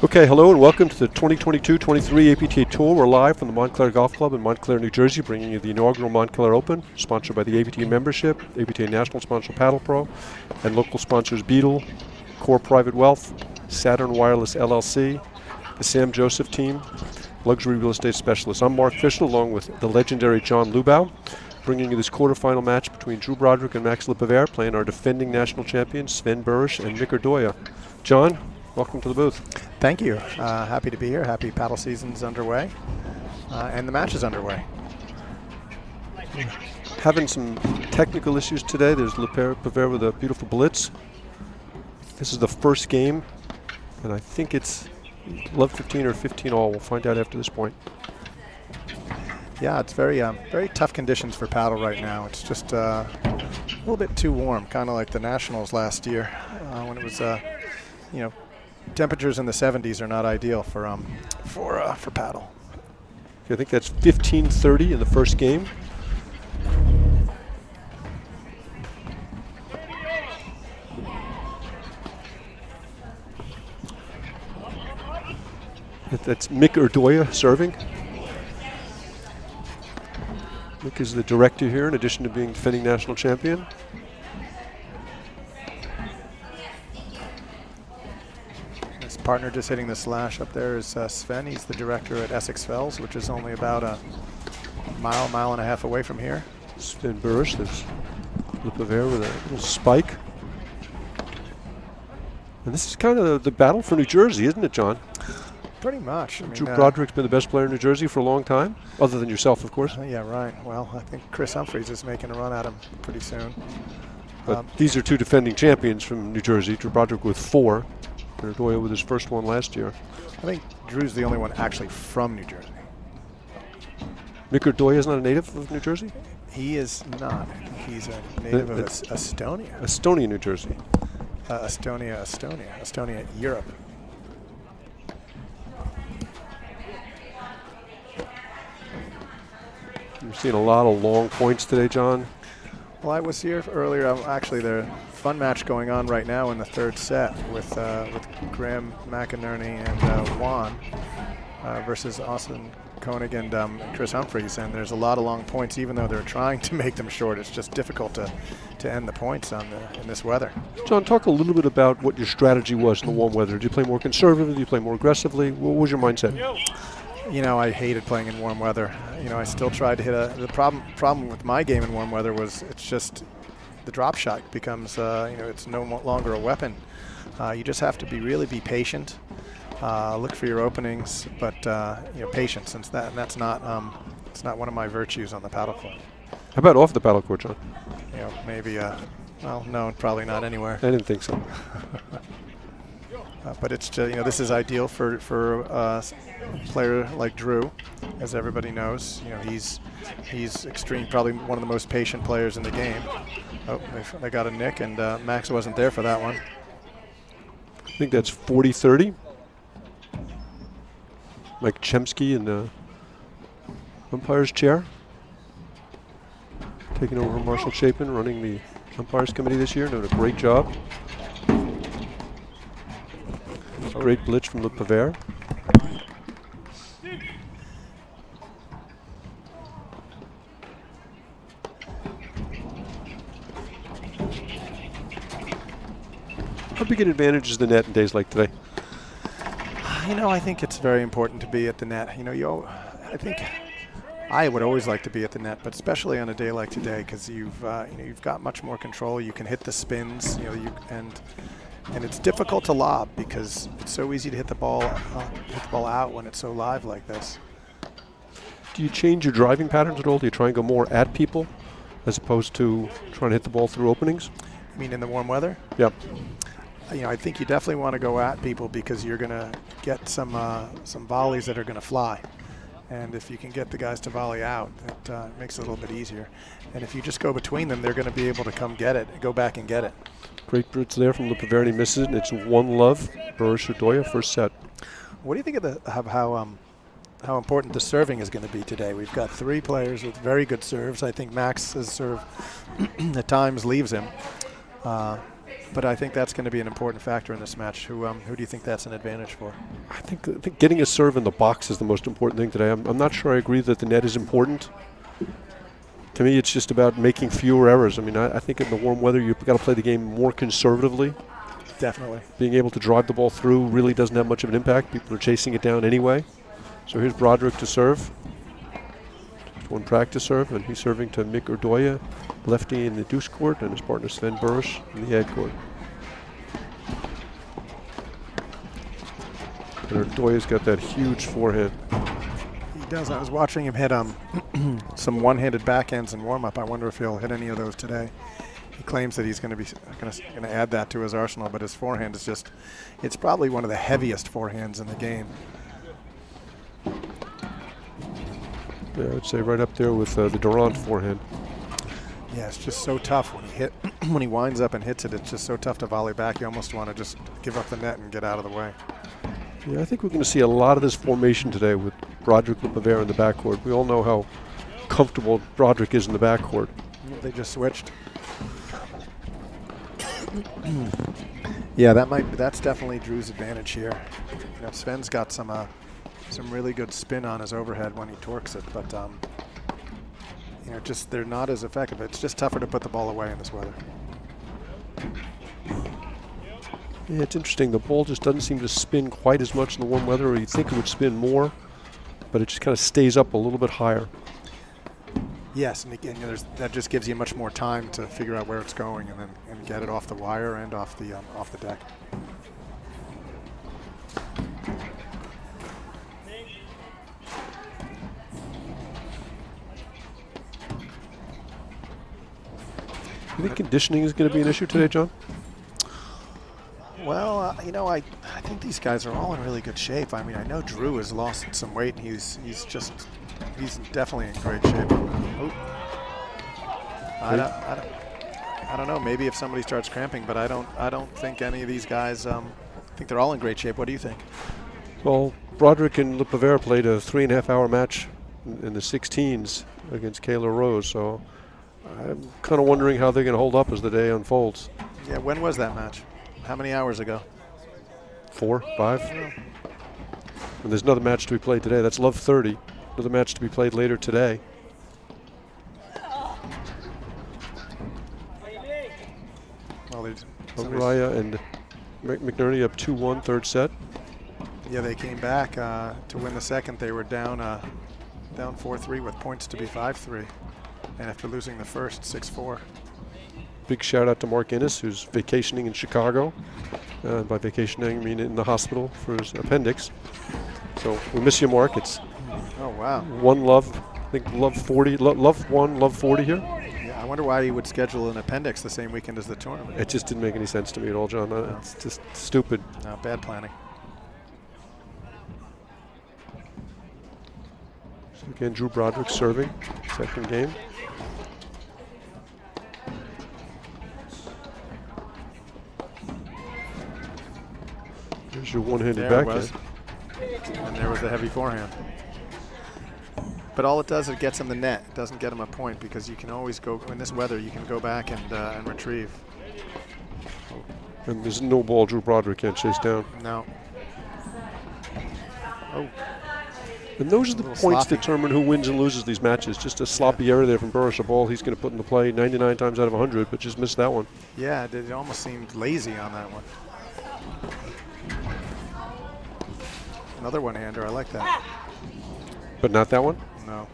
Okay, hello and welcome to the 2022-23 APTA Tour. We're live from the Montclair Golf Club in Montclair, New Jersey, bringing you the inaugural Montclair Open, sponsored by the APTA membership, APTA national sponsor Paddle Pro, and local sponsors Beetle, Core Private Wealth, Saturn Wireless LLC, the Sam Joseph team, Luxury Real Estate Specialists. I'm Mark Fisher, along with the legendary John Lubau, bringing you this quarterfinal match between Drew Broderick and Max Pivert, playing our defending national champions Sven Burus and Irdoja. John, welcome to the booth. Thank you. Happy to be here. Happy paddle season's underway, and the match is underway. Having some technical issues today. There's Pivert with a beautiful blitz. This is the first game, and I think it's 11-15 or 15 all. We'll find out after this point. Yeah, it's very tough conditions for paddle right now. It's just a little bit too warm, kind of like the Nationals last year when it was, temperatures in the 70s are not ideal for paddle. Okay, I think that's 15-30 in the first game. That's Mick Irdoja serving. Mick is the director here in addition to being defending national champion. His partner just hitting the slash up there is Sven. He's the director at Essex Fells, which is only about a mile and a half away from here. Sven Burus, there's Pivert with a little spike. And this is kind of the battle for New Jersey, isn't it, John? Pretty much. Drew Broderick's been the best player in New Jersey for a long time, other than yourself, of course. Yeah, right. Well, I think Chris Humphreys is making a run at him pretty soon. But these are two defending champions from New Jersey. Drew Broderick with 4, and Irdoja with his first one last year. I think Drew's the only one actually from New Jersey. Mick Irdoja is not a native of New Jersey? He is not. He's a native of Estonia. Estonia, New Jersey. Estonia, Europe. You're seeing a lot of long points today, John. Well, I was here earlier. Actually, there's a fun match going on right now in the third set with Graham McInerney and Juan versus Austin Koenig and Chris Humphreys. And there's a lot of long points, even though they're trying to make them short. It's just difficult to end the points in this weather. John, talk a little bit about what your strategy was in the warm weather. Did you play more conservatively? Did you play more aggressively? What was your mindset? You know, I hated playing in warm weather. You know, I still tried to hit the problem with my game in warm weather was it's just the drop shot becomes, it's no longer a weapon. You just have to really be patient, look for your openings, but patience, since that's not it's not one of my virtues on the paddle court. How about off the paddle court, John? You know, maybe, well, no, probably not anywhere. I didn't think so. But it's this is ideal for a player like Drew, as everybody knows. You know, he's extreme, probably one of the most patient players in the game. Oh, they got a nick, and Max wasn't there for that one. I think that's 40-30. Mike Chemsky in the umpire's chair, taking over Marshall Chapin, running the umpires committee this year, doing a great job. Great blitz from Pivert. How big an advantage is the net in days like today? You know, I think it's very important to be at the net. You know, I think I would always like to be at the net, but especially on a day like today, because you've got much more control. You can hit the spins, and it's difficult to lob because it's so easy to hit the ball out when it's so live like this. Do you change your driving patterns at all? Do you try and go more at people as opposed to trying to hit the ball through openings? You mean in the warm weather? Yep. You know, I think you definitely want to go at people because you're going to get some volleys that are going to fly. And if you can get the guys to volley out, it makes it a little bit easier. And if you just go between them, they're going to be able to come get it, go back and get it. Great blitz there from Pivert, and he misses it, and it's 1-love. Burus Irdoja, first set. What do you think of how important the serving is going to be today? We've got 3 players with very good serves. I think Max's serve at times leaves him. But I think that's going to be an important factor in this match. Who do you think that's an advantage for? I think getting a serve in the box is the most important thing today. I'm not sure I agree that the net is important. To me, it's just about making fewer errors. I mean, I think in the warm weather, you've got to play the game more conservatively. Definitely. Being able to drive the ball through really doesn't have much of an impact. People are chasing it down anyway. So here's Broderick to serve. One practice serve, and he's serving to Mick Irdoja, lefty in the deuce court, and his partner Sven Burus in the egg court. And Irdoja's got that huge forehand. He does. I was watching him hit some one-handed backhands in warm-up. I wonder if he'll hit any of those today. He claims that he's going to add that to his arsenal, but his forehand is it's probably one of the heaviest forehands in the game. Yeah, I would say right up there with the Durant forehand. Yeah, it's just so tough when he when he winds up and hits it. It's just so tough to volley back. You almost want to just give up the net and get out of the way. Yeah, I think we're going to see a lot of this formation today with Broderick and Pivert in the backcourt. We all know how comfortable Broderick is in the backcourt. They just switched. Yeah, that's definitely Drew's advantage here. You know, Sven's got some really good spin on his overhead when he torques it, but you know, just they're not as effective. It's just tougher to put the ball away in this weather. Yeah, it's interesting. The ball just doesn't seem to spin quite as much in the warm weather, or you'd think it would spin more, but it just kind of stays up a little bit higher. Yes, and again, that just gives you much more time to figure out where it's going and get it off the wire and off the deck. You think conditioning is going to be an issue today, John? Well, you know, I think these guys are all in really good shape. I mean, I know Drew has lost some weight, and he's definitely in great shape. Oh. I don't know. Maybe if somebody starts cramping, but I don't think any of these guys. I think they're all in great shape. What do you think? Well, Broderick and Pivert played a 3.5-hour match in the 16s against Kayla Rose, so I'm kind of wondering how they're going to hold up as the day unfolds. Yeah, when was that match? How many hours ago? 4, 5. And there's another match to be played today. That's Love 30. Another match to be played later today. Well, Raya and McNerney up 2-1, third set. Yeah, they came back to win the second. They were down 4-3 with points to be 5-3, and after losing the first 6-4. Big shout out to Mark Innes, who's vacationing in Chicago. By vacationing, I mean in the hospital for his appendix. So we miss you, Mark. It's one love. I think love 40, love 1, love 40 here. Yeah, I wonder why he would schedule an appendix the same weekend as the tournament. It just didn't make any sense to me at all, John. No. It's just stupid. No, bad planning. So again, Drew Broderick serving, second game. There's your one-handed backhand. And there was the heavy forehand. But all it does, it gets him the net. It doesn't get him a point because you can always go, in this weather, you can go back and retrieve. And there's no ball Drew Broderick can't chase down. No. Oh. And those are the points sloppy. Determine who wins and loses these matches. Just a sloppy error there from Burus, a ball he's going to put into play 99 times out of 100, but just missed that one. Yeah, it almost seemed lazy on that one. Another one-hander, I like that. But not that one? No.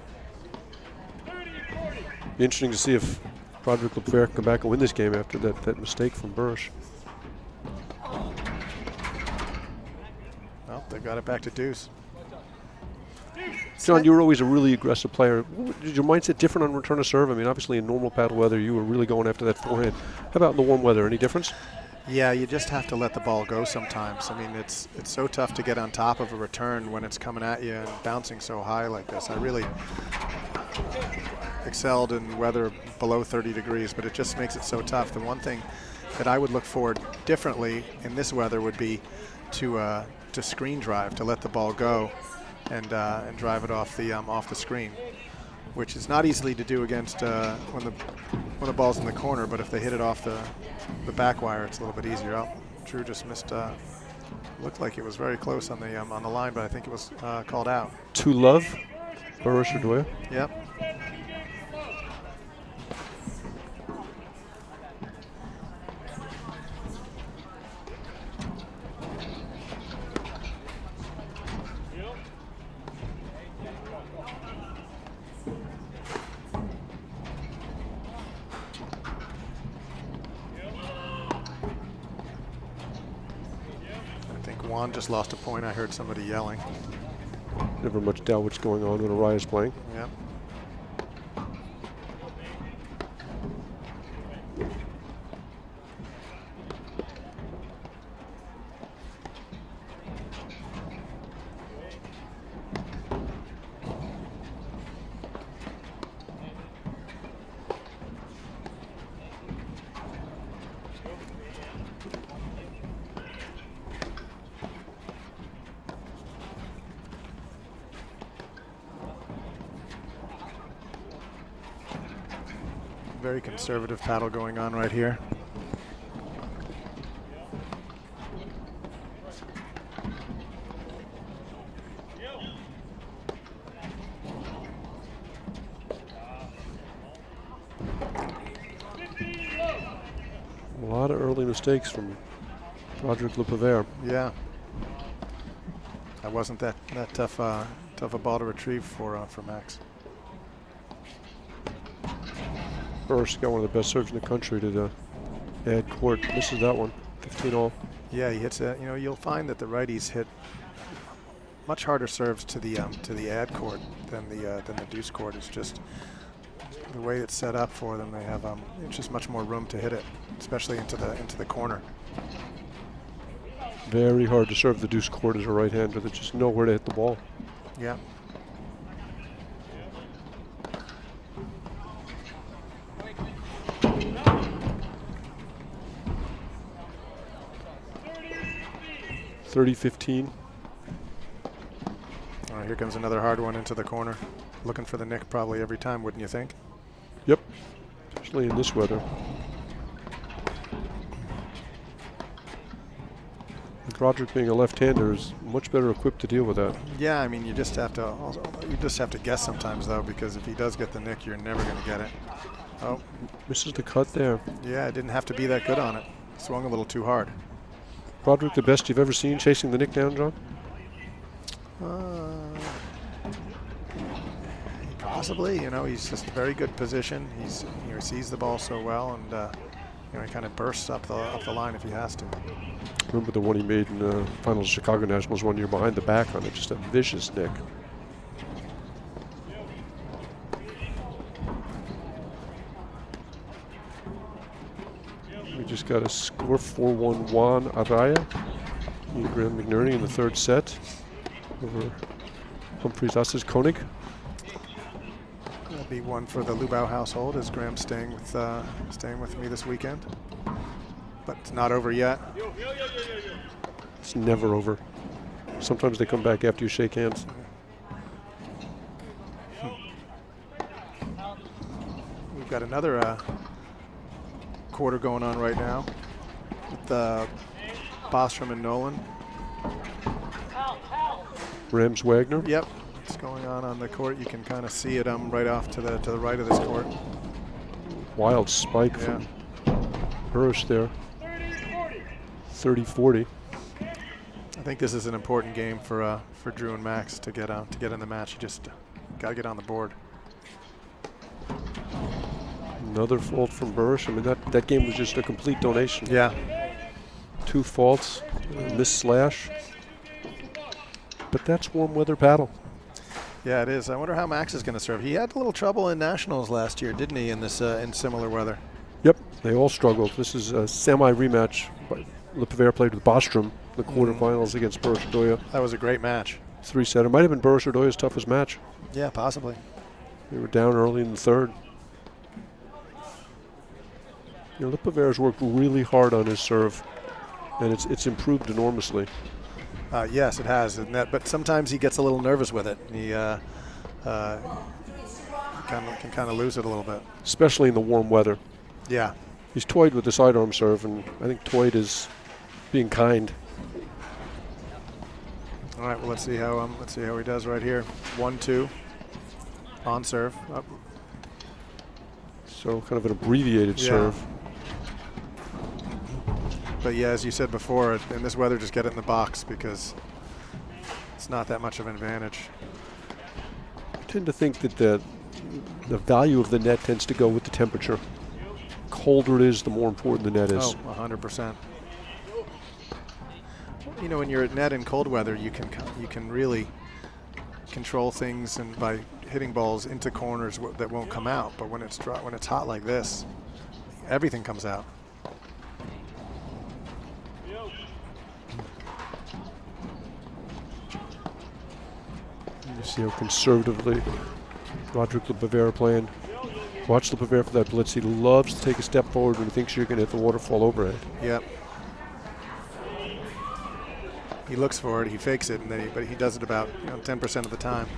Be interesting to see if Broderick Pivert can come back and win this game after that mistake from Burus. Well, they got it back to deuce. John, you were always a really aggressive player. Is your mindset different on return of serve? I mean, obviously in normal paddle weather, you were really going after that forehand. How about in the warm weather? Any difference? Yeah, you just have to let the ball go sometimes. I mean, it's so tough to get on top of a return when it's coming at you and bouncing so high like this. I really excelled in weather below 30 degrees, but it just makes it so tough. The one thing that I would look for differently in this weather would be to screen drive, to let the ball go and drive it off the screen. which is not easily to do against when the ball's in the corner, but if they hit it off the back wire, it's a little bit easier. Oh, Drew just missed. Looked like it was very close on the line, but I think it was called out. To love, Burus Irdoja. Yep. Juan just lost a point. I heard somebody yelling. Never much doubt what's going on when Araya's playing. Yep. Very conservative paddle going on right here. A lot of early mistakes from Broderick Pivert. Yeah. That wasn't that tough a ball to retrieve for Max. Burus got one of the best serves in the country to the ad court. Misses that one, 15-all. Yeah, he hits it. You know, you'll find that the righties hit much harder serves to the ad court than the deuce court. It's just the way it's set up for them. They have it's just much more room to hit it, especially into the corner. Very hard to serve the deuce court as a right-hander. There's just nowhere to hit the ball. Yeah. $30-15. All right, here comes another hard one into the corner. Looking for the nick probably every time, wouldn't you think? Yep, especially in this weather. Broderick, being a left-hander, is much better equipped to deal with that. Yeah, I mean, you just have to guess sometimes though, because if he does get the nick, you're never going to get it. Oh, misses the cut there. Yeah, it didn't have to be that good on it. Swung a little too hard. Broderick, the best you've ever seen chasing the nick down, John? Possibly. You know, he's just very good position. He sees the ball so well, and he kind of bursts up the line if he has to. Remember the one he made in the finals of Chicago Nationals 1 year behind the back on it, just a vicious nick. We just got a score 4-1 Juan Araya and Graham McNerney in the third set over Humphreys Asses Koenig. That'll be one for the Lubau household, as Graham's staying with me this weekend. But it's not over yet. It's never over. Sometimes they come back after you shake hands. We've got another quarter going on right now with Bostrom and Nolan. Rams Wagner. Yep, it's going on the court. You can kind of see it right off to the right of this court. Wild spike from Burus there. 30-40. I think this is an important game for Drew and Max to get in the match. You just got to get on the board. Another fault from Burus. I mean, that game was just a complete donation. Yeah. 2 faults, missed slash. But that's warm weather paddle. Yeah, it is. I wonder how Max is going to serve. He had a little trouble in nationals last year, didn't he? In this in similar weather. Yep, they all struggled. This is a semi-rematch. Pivert played with Bostrom the quarterfinals against Burus Irdoja. That was a great match. 3-set. It might have been Burus Irdoja's toughest match. Yeah, possibly. They were down early in the third. You know, Pivert's worked really hard on his serve, and it's improved enormously. Yes, it has, but sometimes he gets a little nervous with it. He kind can kind of lose it a little bit. Especially in the warm weather. Yeah. He's toyed with the sidearm serve, and I think toyed is being kind. All right, well, let's see how he does right here. 1-2 on serve. Up. So kind of an abbreviated serve. But yeah, as you said before, in this weather, just get it in the box because it's not that much of an advantage. I tend to think that the value of the net tends to go with the temperature. Colder it is, the more important the net is. Oh, 100%. You know, when you're at net in cold weather, you can really control things and by hitting balls into corners that won't come out. But when it's hot like this, everything comes out. You see how conservatively Broderick LePivert are playing. Watch LePivert for that blitz. He loves to take a step forward when he thinks you're going to hit the waterfall overhead. Yep. He looks for it, he fakes it, but he does it about 10% of the time.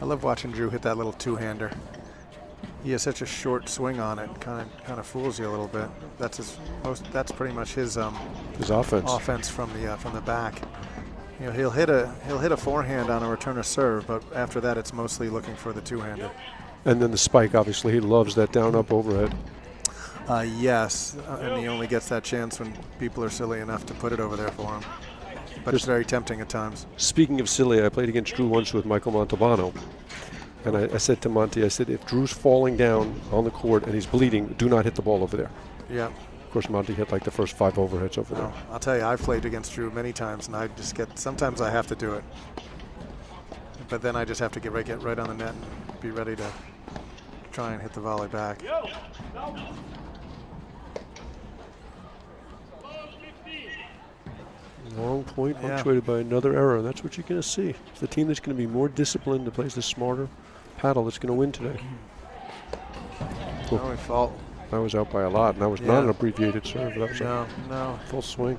I love watching Drew hit that little two-hander. He has such a short swing on it, kind of fools you a little bit. That's pretty much his offense. Offense from the back. You know, he'll hit a forehand on a return of serve, but after that, it's mostly looking for the two-hander. And then the spike, obviously, he loves that down-up overhead. Yes, and he only gets that chance when people are silly enough to put it over there for him. But it's very tempting at times. Speaking of silly, I played against Drew once with Michael Montalbano. And I said to Monty, I said, if Drew's falling down on the court and he's bleeding, do not hit the ball over there. Yeah. Of course, Monty hit like the first 5 overheads over there. I'll tell you, I've played against Drew many times, and sometimes I have to do it. But then I just have to get right on the net and be ready to try and hit the volley back. Long point punctuated by another error. That's what you're going to see. It's the team that's going to be more disciplined, that plays the smarter paddle, that's going to win today. No fault. I was out by a lot, and that was not an abbreviated serve. That was no. Full swing.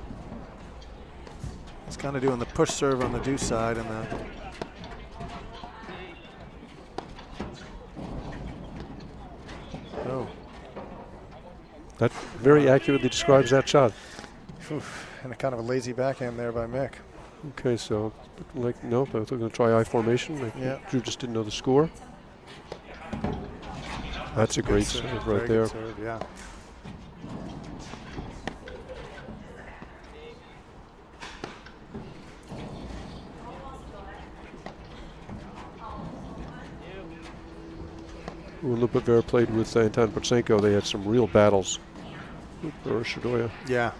It's kind of doing the push serve on the deuce side and the. Oh. That very accurately describes that shot. Oof. And a kind of a lazy backhand there by Mick. Okay, so like nope, I was going to try I formation. Drew just didn't know the score. That's a great serve right there. Serve, yeah. When LePivert played with Anton Portsenko, they had some real battles. Burus, Irdoja. Yeah.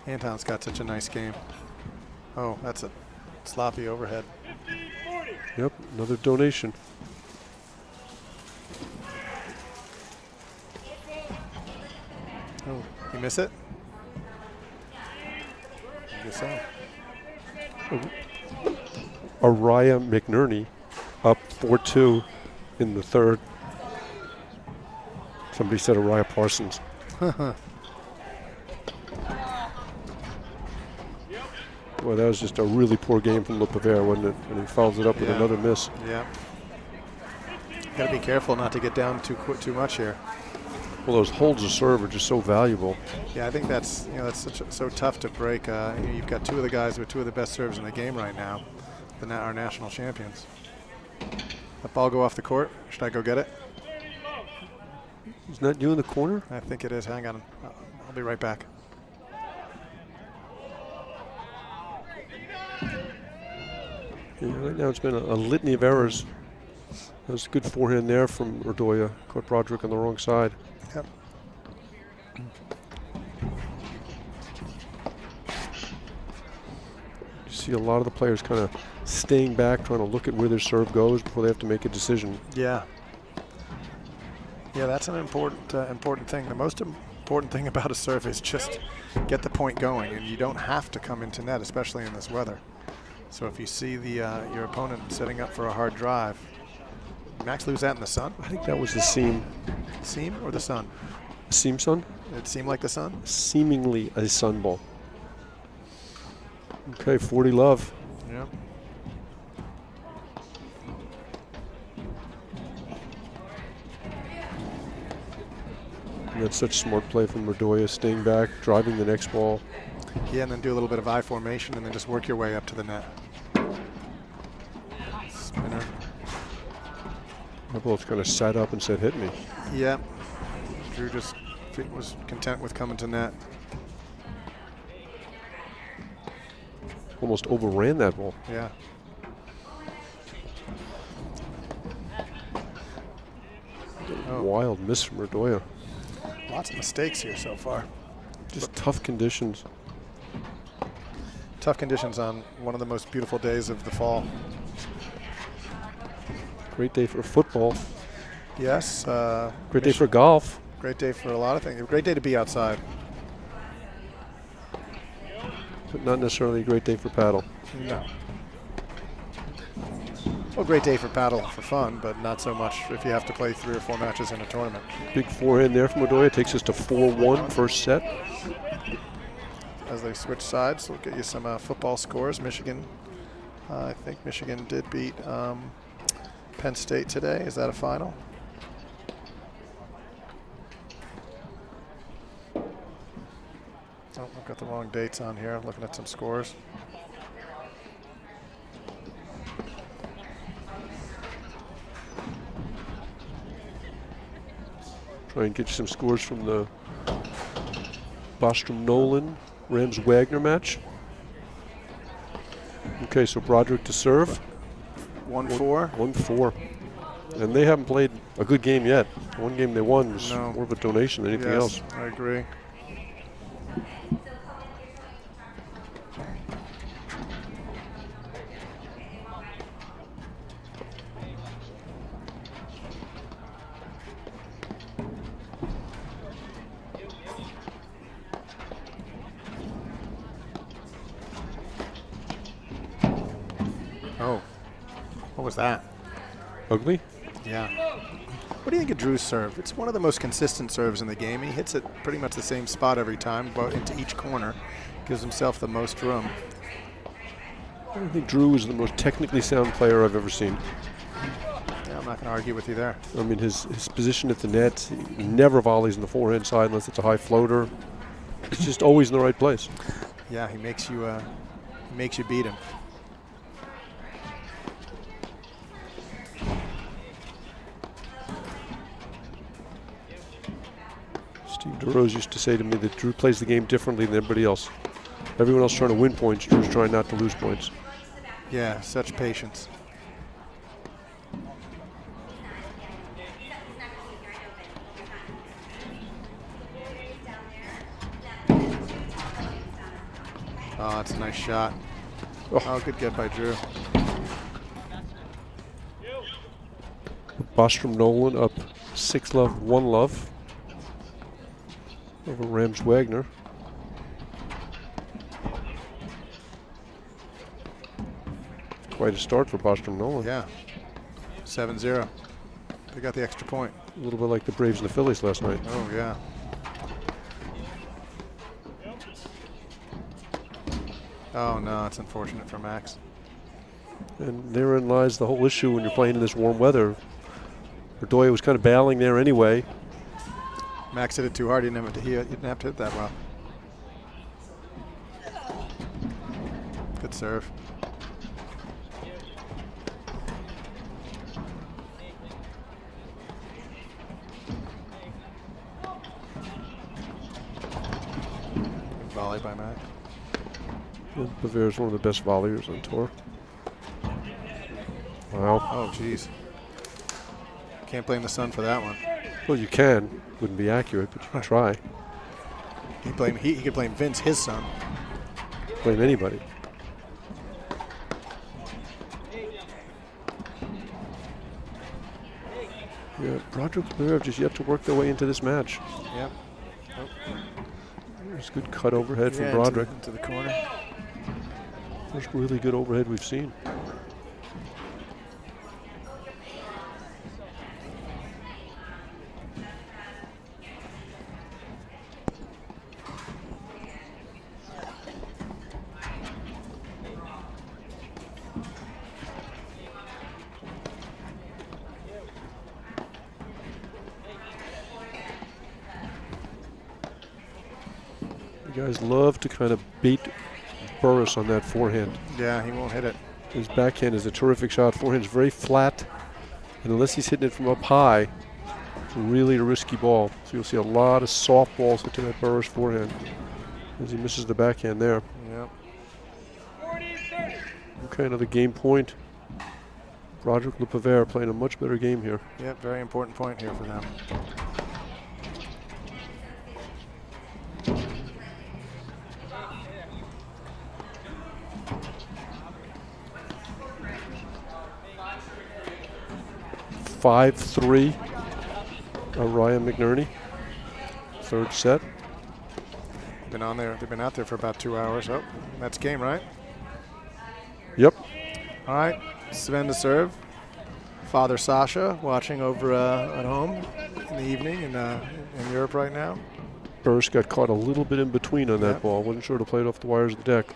Anton's got such a nice game. Oh, that's a sloppy overhead. Yep, another donation. Oh, you miss it? I guess so. Araya McNerney up 4-2 in the third. Somebody said Araya Parsons. Well, that was just a really poor game from LePivert, wasn't it? And he follows it up with another miss. Yeah. Got to be careful not to get down too much here. Well, those holds of serve are just so valuable. Yeah, I think that's so tough to break. You've got two of the guys with two of the best serves in the game right now, our national champions. That ball go off the court. Should I go get it? Isn't that you in the corner? I think it is. Hang on. I'll be right back. Yeah, right now it's been a litany of errors. That was a good forehand there from Irdoja. Caught Broderick on the wrong side. Yep. You see a lot of the players kind of staying back, trying to look at where their serve goes before they have to make a decision. Yeah. Yeah, that's an important thing. The most important thing about a serve is just get the point going, and you don't have to come into net, especially in this weather. So if you see your opponent setting up for a hard drive, Max lose that in the sun? I think that was the seam. Seam or the sun? Seam sun? It seemed like the sun? Seemingly a sun ball. Okay, 40 love. Yep. And that's such smart play from Irdoja, staying back, driving the next ball. Yeah, and then do a little bit of I formation and then just work your way up to the net. Spinner. My both kind of sat up and said, hit me. Yep. Drew just was content with coming to net. Almost overran that ball. Yeah. Oh. Wild miss from Irdoja. Lots of mistakes here so far. Just tough conditions. Tough conditions on one of the most beautiful days of the fall. Great day for football. Yes. Great day for golf. Great day for a lot of things. Great day to be outside. But not necessarily a great day for paddle. No. Well, great day for paddle for fun, but not so much if you have to play 3 or 4 matches in a tournament. Big forehand there from Irdoja. Takes us to 4-1 first set. As they switch sides, we'll get you some football scores. Michigan, I think Michigan did beat Penn State today. Is that a final? Oh, I've got the wrong dates on here. I'm looking at some scores. Try and get you some scores from the Bostrom-Nolan, Rams-Wagner match. Okay, so Broderick to serve. 1-4. 1-4. And they haven't played a good game yet. One game they won was more of a donation than anything else. I agree. Oh, what was that? Ugly? Yeah. What do you think of Drew's serve? It's one of the most consistent serves in the game. He hits it pretty much the same spot every time, but into each corner. Gives himself the most room. I think Drew is the most technically sound player I've ever seen. Yeah, I'm not going to argue with you there. I mean, his position at the net, he never volleys on the forehand side unless it's a high floater. It's just always in the right place. Yeah, he makes you beat him. Steve DeRose used to say to me that Drew plays the game differently than everybody else. Everyone else trying to win points, Drew's trying not to lose points. Yeah, such patience. Oh, that's a nice shot. Oh, good get by Drew. Bostrom-Nolan up 6 love, 1 love over Rams-Wagner. Quite a start for Bostrom-Nolan. Yeah. 7-0. They got the extra point. A little bit like the Braves and the Phillies last night. Oh, yeah. Oh, no, it's unfortunate for Max. And therein lies the whole issue when you're playing in this warm weather. Irdoja was kind of battling there anyway. Max hit it too hard. He didn't have to hit that well. Good serve. Good volley by Max. Pivert is one of the best volleyers on tour. Wow. Oh, geez. Can't blame the sun for that one. Well, you can. Wouldn't be accurate, but you can try. He could blame Vince, his son. Blame anybody. Broderick and Pivert just yet to work their way into this match. Yep. There's a good cut overhead from Yeah, Broderick. into the corner. First really good overhead we've seen. You guys love to kind of bait Burus on that forehand. Yeah, he won't hit it. His backhand is a terrific shot. Forehand is very flat, and unless he's hitting it from up high, it's really a risky ball. So you'll see a lot of soft balls hit to that Burus forehand as he misses the backhand there. Yep. Okay, another game point. Broderick and Pivert playing a much better game here. Yep, very important point here for them. (5-3). Ryan McNerney. Third set. Been on there. They've been out there for about 2 hours. Oh, that's game, right? Yep. All right, Sven to serve. Father Sasha watching over at home in the evening in Europe right now. Burus got caught a little bit in between on that Yep. ball. Wasn't sure to play it off the wires of the deck.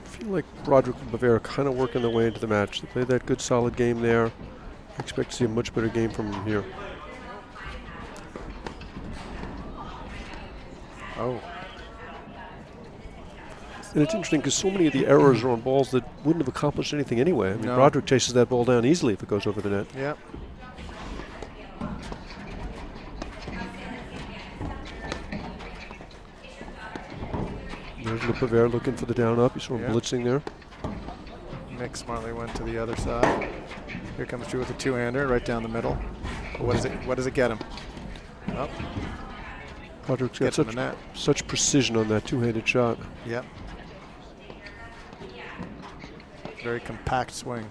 I feel like Broderick and Pivert are kind of working their way into the match. They played that good solid game there. I expect to see a much better game from them here. Oh, And it's interesting because so many of the errors are on balls that wouldn't have accomplished anything anyway. I mean, No. Broderick chases that ball down easily if it goes over the net. yep. There's the Pivert looking for the down up. You saw him Yeah. blitzing there. Nick smartly went to the other side. Here comes Drew with a two-hander right down the middle. What does it get him? Oh, Broderick's got gets him in net. such precision on that two-handed shot. Yep. Very compact swing.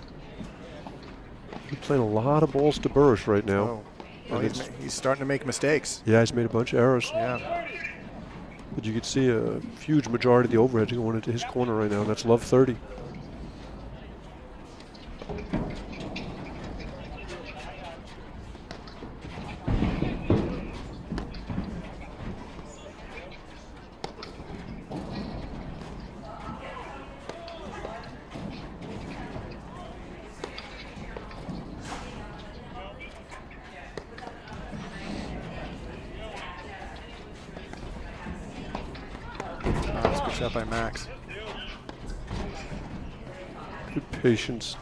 He's playing a lot of balls to Burus right now. Oh, well, And he's starting to make mistakes. Yeah, he's made a bunch of errors. Yeah. But you can see a huge majority of the overheads are going into his corner right now, and that's love 30. Oh, that's a good shot by Max. Good patience.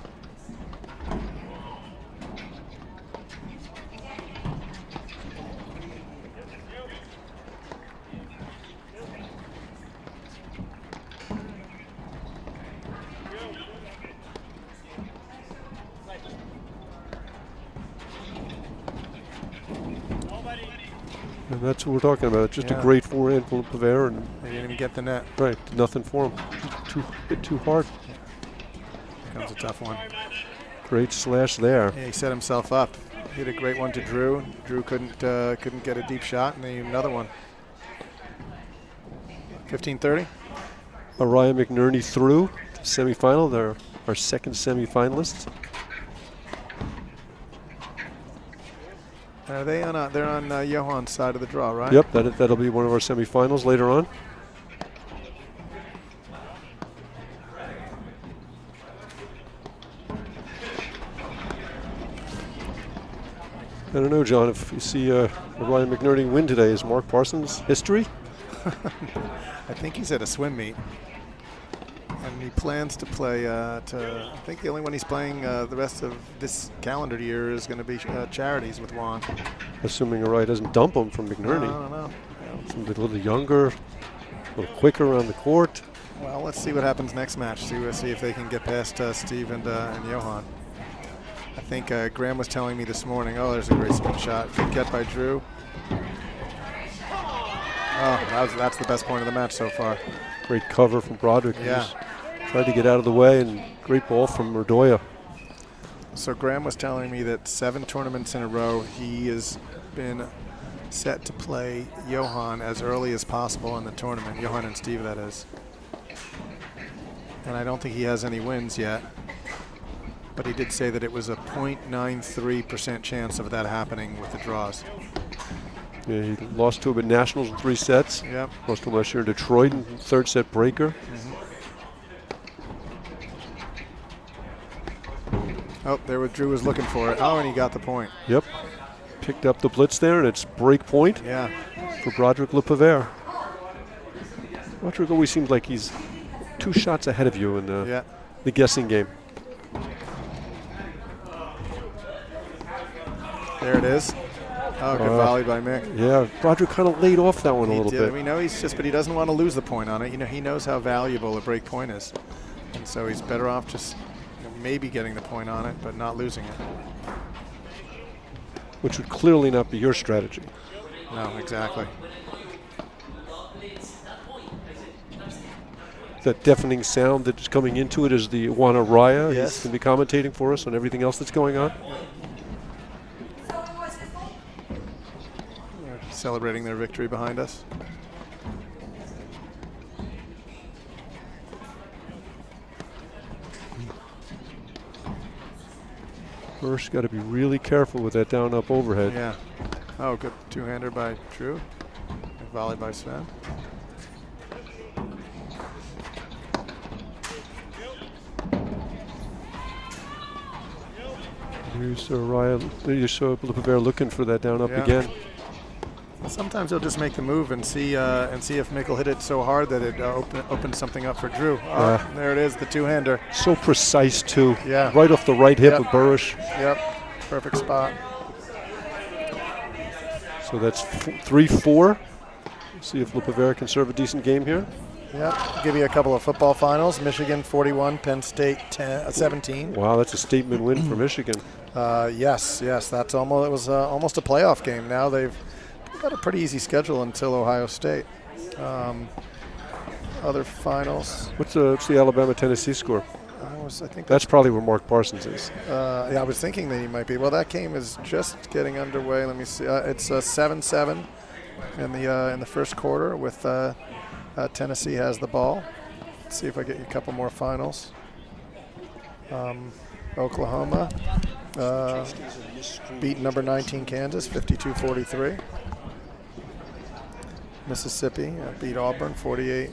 And that's what we're talking about. Just a Yeah. great forehand from Pivert, and They didn't even get the net. right, nothing for him. Hit too hard. Comes a tough one. Great slash there. Yeah, he set himself up. Hit a great one to Drew. Drew couldn't get a deep shot, and then another one. 15-30. Ryan McNerney through to semifinal. They're our second semifinalists. Are they on? They're on Johan's side of the draw, right? Yep, that'll be one of our semifinals later on. I don't know, John, if you see Ryan McNerney win today, is Mark Parsons history? I think he's at a swim meet, and he plans to play. I think the only one he's playing the rest of this calendar year is going to be charities with Juan. Assuming Ryan doesn't dump him from McNerney. I don't know. Somebody a little younger, a little quicker around the court. Well, let's see what happens next match. See if they can get past Steve and Johan. I think Graham was telling me this morning, oh, there's a great spin shot. Good get by Drew. Oh, that's the best point of the match so far. Great cover from Broderick. Yeah. Tried to get out of the way, and great ball from Irdoja. So Graham was telling me that 7 tournaments in a row, he has been set to play Johan as early as possible in the tournament. Johan and Steve, that is. And I don't think he has any wins yet. But he did say that it was a 0.93% chance of that happening with the draws. Yeah, he lost to him at Nationals in 3 sets. Yep. Lost to him last year in Detroit in 3rd set breaker. Oh, there was Drew was looking for it. Oh, and he got the point. Yep. Picked up the blitz there, and it's break point for Broderick Pivert. Broderick always seems like he's 2 shots ahead of you in the guessing game. There it is. Oh, good volley by Mick. Yeah, Broderick kind of laid off that one a little bit. We know but he doesn't want to lose the point on it. You know, he knows how valuable a break point is. And so he's better off just maybe getting the point on it, but not losing it. Which would clearly not be your strategy. No, exactly. That deafening sound that's coming into it is the Wana Raya. Yes. He's going to be commentating for us on everything else that's going on. They're celebrating their victory behind us. First, got to be really careful with that down-up overhead. Yeah. Oh, good two-hander by Drew. Good volley by Sven. Here's Pivert looking for that down-up again. Sometimes he'll just make the move and see if Mick will hit it so hard that it opens something up for Drew. Oh, there it is, the two-hander. So precise, too. Yeah. Right off the right hip of Burus. Yep, perfect spot. So that's 3-4. See if Pivert can serve a decent game here. Yep, give you a couple of football finals. Michigan 41, Penn State 17. Wow, that's a statement win for Michigan. Yes, that's almost. It was almost a playoff game. Now they've got a pretty easy schedule until Ohio State. Other finals. What's the Alabama-Tennessee score? I think that's probably where Mark Parsons is. Yeah, I was thinking that he might be. Well, that game is just getting underway. Let me see. It's 7-7 in the first quarter with Tennessee has the ball. Let's see if I get you a couple more finals. Oklahoma beat number 19 Kansas 52-43. Mississippi beat Auburn 48-34.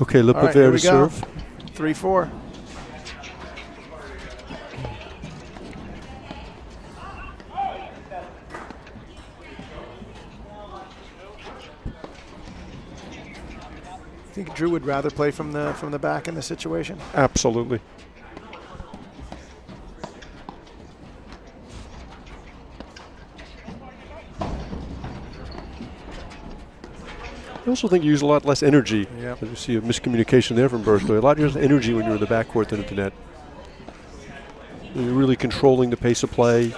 Okay, Pivert to serve. 3-4. Think Drew would rather play from the back in this situation? Absolutely. I also think you use a lot less energy. Yep. You see a miscommunication there from Burus. A lot less energy when you're in the backcourt than at the net. You're really controlling the pace of play.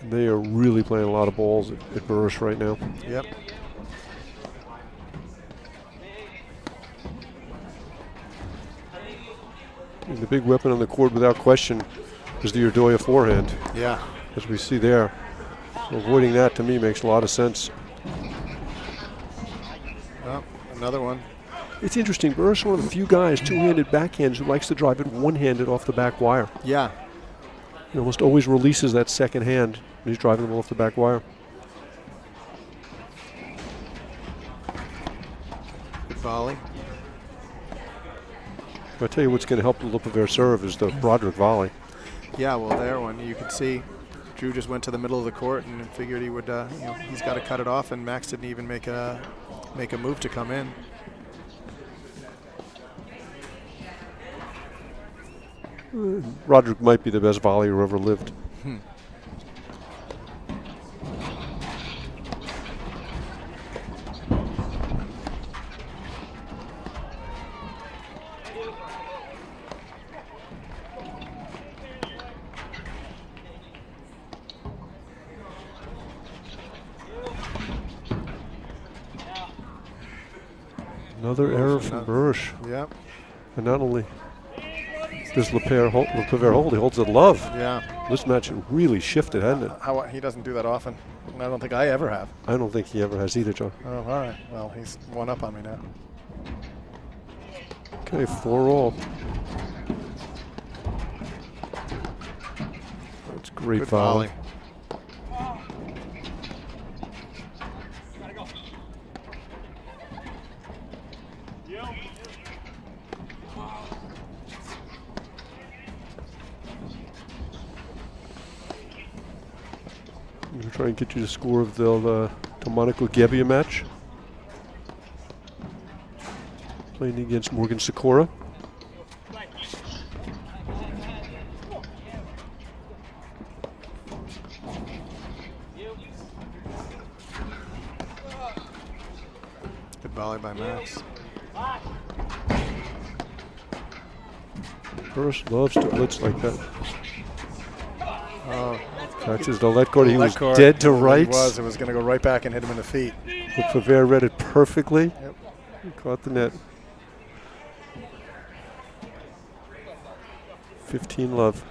And they are really playing a lot of balls at Burus right now. Yep. And the big weapon on the court, without question, is the Irdoja forehand. Yeah. As we see there. So avoiding that, to me, makes a lot of sense. Oh, another one. It's interesting. Burus is one of the few guys, two-handed backhands, who likes to drive it one-handed off the back wire. Yeah. He almost always releases that second hand when he's driving the ball off the back wire. Good volley. I'll tell you what's going to help the Pivert serve is the Broderick volley. Yeah, well, there one you can see Drew just went to the middle of the court and figured he would, he's got to cut it off, and Max didn't even make a move to come in. Broderick might be the best volleyer who ever lived. Another error from Burus. Yep. And not only does Lepavert hold, he holds a love. Yeah. This match really shifted, hasn't it? He doesn't do that often. I don't think I ever have. I don't think he ever has either, John. Oh, all right. Well, he's one up on me now. Okay, 4-all. That's great Good volley. I'm going to try and get you the score of the Monaco Gebbia match. Playing against Morgan Sikora. Good volley by Max. Burus loves to blitz like that. Oh. Catches the let guard. He was guard. dead to rights. It was going to go right back and hit him in the feet. But Pivert read it perfectly. Yep. He caught the net. 15 love.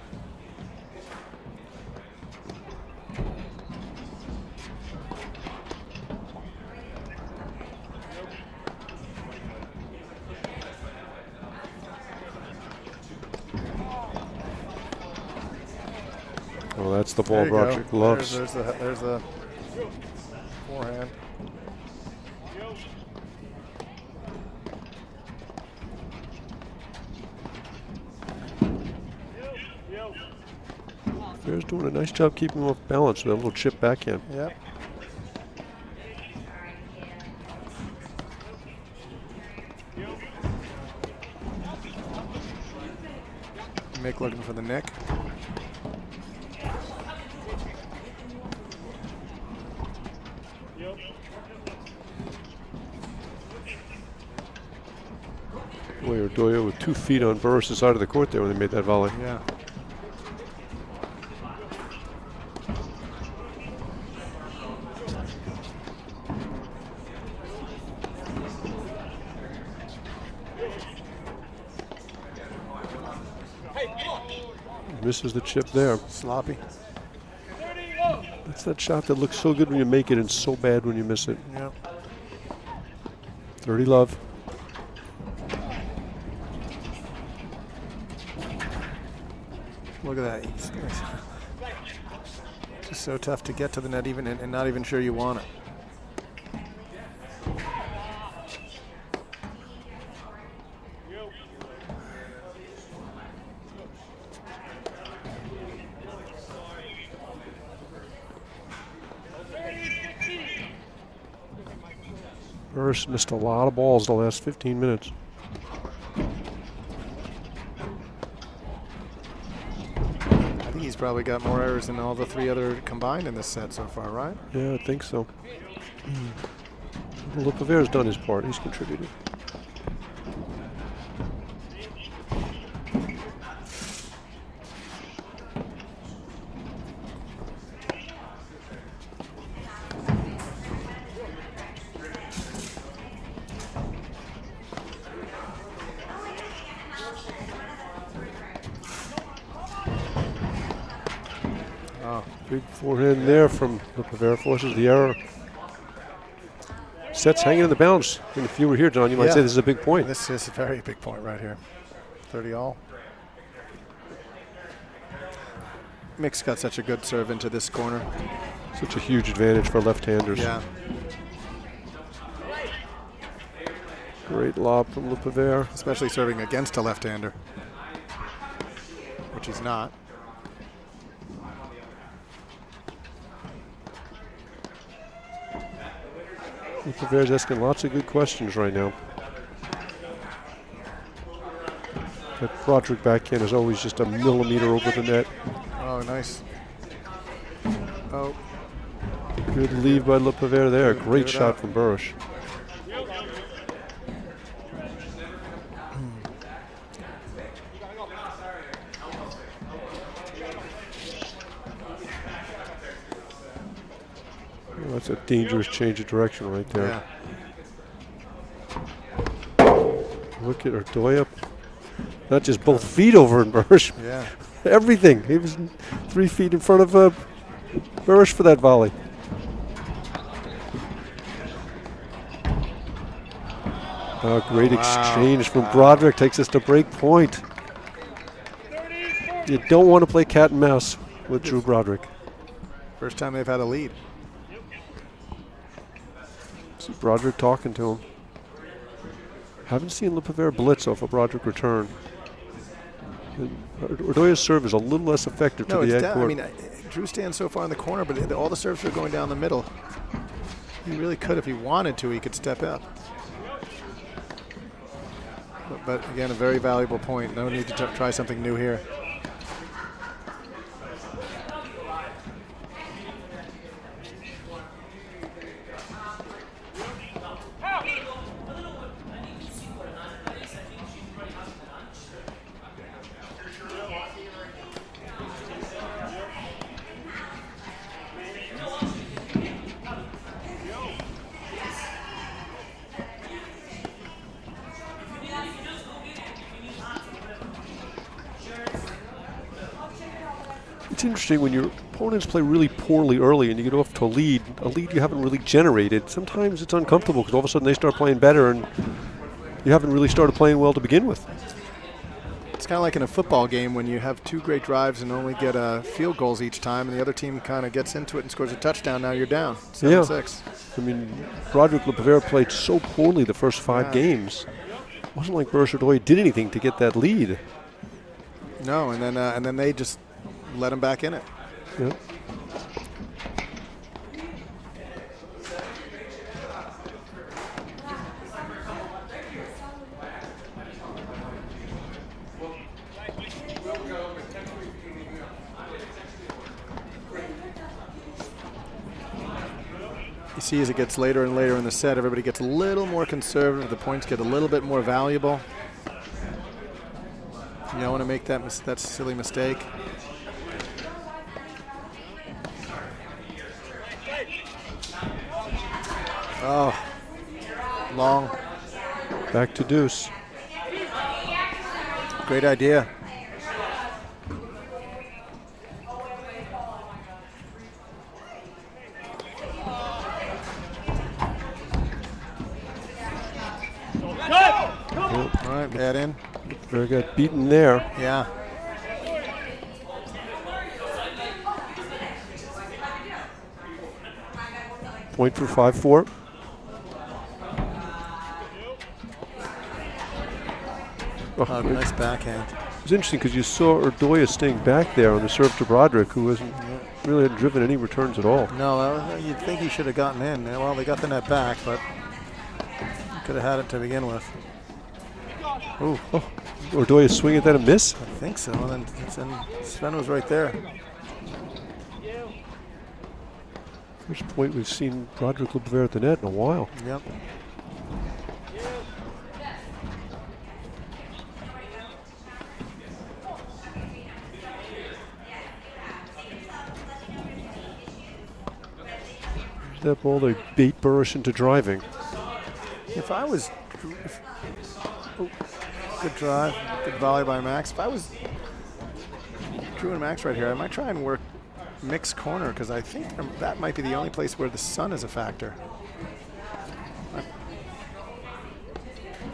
Oh, that's the ball Broderick loves. There's the forehand. Fair's doing a nice job keeping him off balance with a little chip backhand. Yep. Mick looking for the nick. Boy, Irdoja with 2 feet on Burus' side of the court there when they made that volley. Yeah. Misses the chip there. Sloppy. That's that shot that looks so good when you make it and so bad when you miss it. Yep. 30 love. Look at that. It's just so tough to get to the net even and not even sure you want it. Burus missed a lot of balls the last 15 minutes. I think he's probably got more errors than all the 3 other combined in this set so far, right? Yeah, I think so. Well, Pivert's done his part. He's contributed. Big forehand there from Pivert, forces the error. Set's hanging in the balance. And if you were here, John, you might say this is a big point. This is a very big point right here. 30 all. Mick's got such a good serve into this corner. Such a huge advantage for left-handers. Yeah. Great lob from Pivert. Especially serving against a left-hander, which he's not. Pivert's asking lots of good questions right now. That Broderick backhand is always just a millimeter over the net. Oh, nice. Oh. Good lead by Pivert there. Great shot from Burus. That's a dangerous change of direction right there. Yeah. Look at Irdoja. Not just both feet over in Burus. Yeah. Everything. He was 3 feet in front of Burus for that volley. Great exchange from Broderick. Takes us to break point. You don't want to play cat and mouse with Drew Broderick. First time they've had a lead. See Broderick talking to him. Haven't seen Pivert blitz off a Broderick return. Irdoja's serve is a little less effective to the egg court. I mean, Drew stands so far in the corner, but all the serves are going down the middle. He really could, if he wanted to, he could step up. But again, a very valuable point. No need to try something new here. It's interesting when your opponents play really poorly early and you get off to a lead you haven't really generated. Sometimes it's uncomfortable because all of a sudden they start playing better and you haven't really started playing well to begin with. It's kind of like in a football game when you have 2 great drives and only get field goals each time, and the other team kind of gets into it and scores a touchdown. Now you're down 7-6. I mean, Broderick Pivert played so poorly the first 5 games. It wasn't like Burus Irdoja did anything to get that lead. No, and then they just let him back in it. Yep. You see, as it gets later and later in the set, everybody gets a little more conservative. The points get a little bit more valuable. You don't want to make that silly mistake. Oh, long. Back to deuce. Great idea. All right, bad in. Very good. Beaten there. Yeah. Point for 5-4. Oh, nice backhand. It was interesting because you saw Irdoja staying back there on the serve to Broderick, who really hadn't driven any returns at all. No, you'd think he should have gotten in. Well, they got the net back, but could have had it to begin with. Ooh. Oh, Irdoja swing at that and miss? I think so. And then Sven was right there. First point we've seen Broderick Pivert at the net in a while. Yep. That ball, they bait Burus into driving. If I was, good drive, good volley by Max. If I was Drew and Max right here, I might try and work mixed corner because I think that might be the only place where the sun is a factor.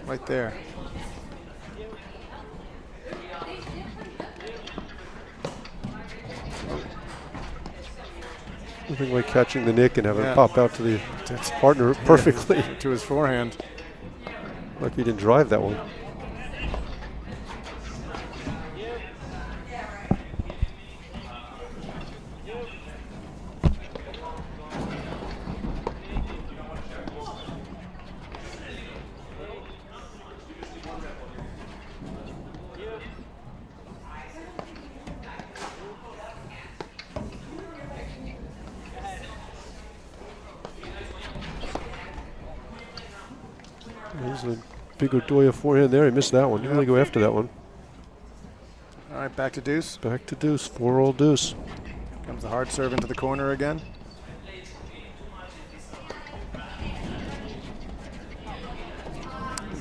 Right there. Nothing like catching the nick and having it pop out to the partner perfectly. To his forehand. Like he didn't drive that one. There's a big Irdoja forehand there. He missed that one. Didn't really go after that one. All right, back to deuce. Back to deuce. 4-all deuce. Comes the hard serve into the corner again.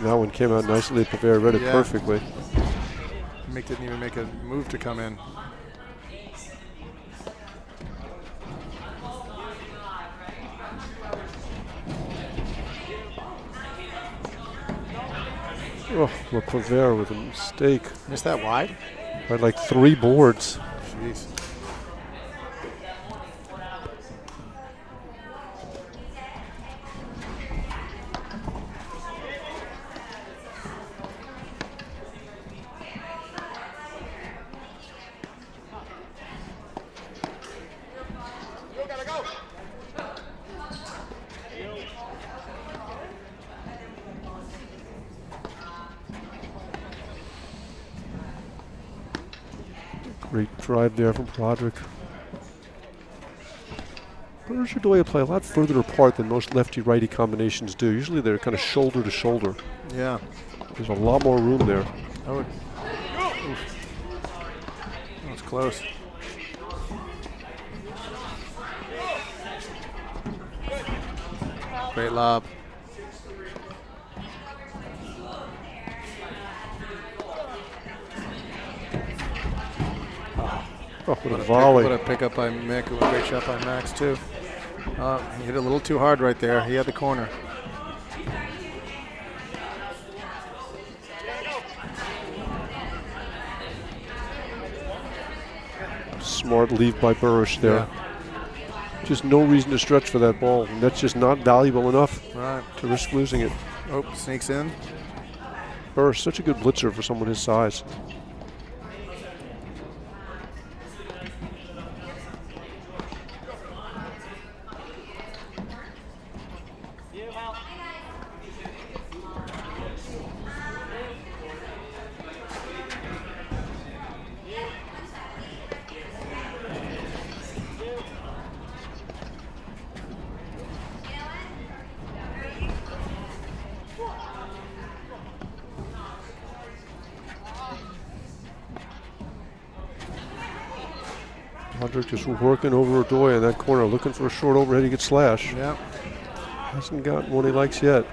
That one came out nicely. Pivert read it perfectly. Mick didn't even make a move to come in. Oh, well, Pivert with a mistake. Missed that wide? By like 3 boards. Jeez. Great drive there from Broderick. Burus and Irdoja play a lot further apart than most lefty-righty combinations do. Usually they're kind of shoulder to shoulder. Yeah. There's a lot more room there. Oh, it's close. Great lob. Oh, what a volley. What a pickup by Mick. A great shot by Max, too. He hit a little too hard right there. He had the corner. Smart leave by Burus there. Yeah. Just no reason to stretch for that ball. And that's just not valuable enough to risk losing it. Oh, sneaks in. Burus, such a good blitzer for someone his size. Broderick just working over Irdoja in that corner, looking for a short overhead slash. Yeah. Hasn't gotten one he likes yet.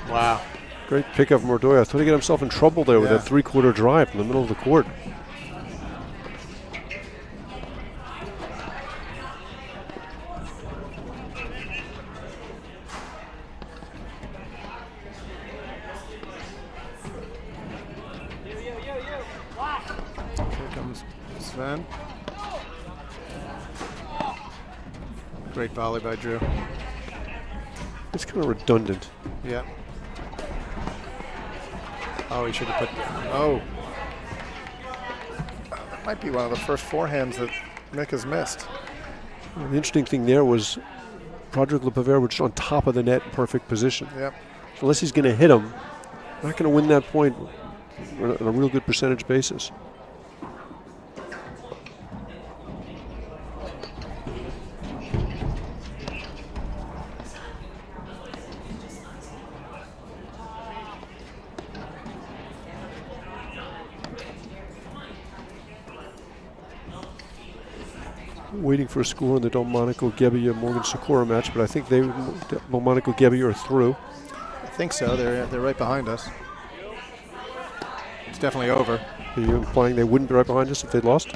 Wow. Great pickup from Irdoja. I thought he got himself in trouble there with that 3-quarter drive in the middle of the court. Here comes Sven. Great volley by Drew. It's kind of redundant. Yeah. Oh, he should have put. Oh. That might be one of the first forehands that Mick has missed. Well, the interesting thing there was Broderick and Pivert were just on top of the net in perfect position. Yep. So unless he's going to hit him, not going to win that point on a real good percentage basis. Waiting for a score in the Delmonico-Gebbia Morgan Socorro match, but I think Delmonico-Gebbia are through. I think so. They're right behind us. It's definitely over. Are you implying they wouldn't be right behind us if they lost?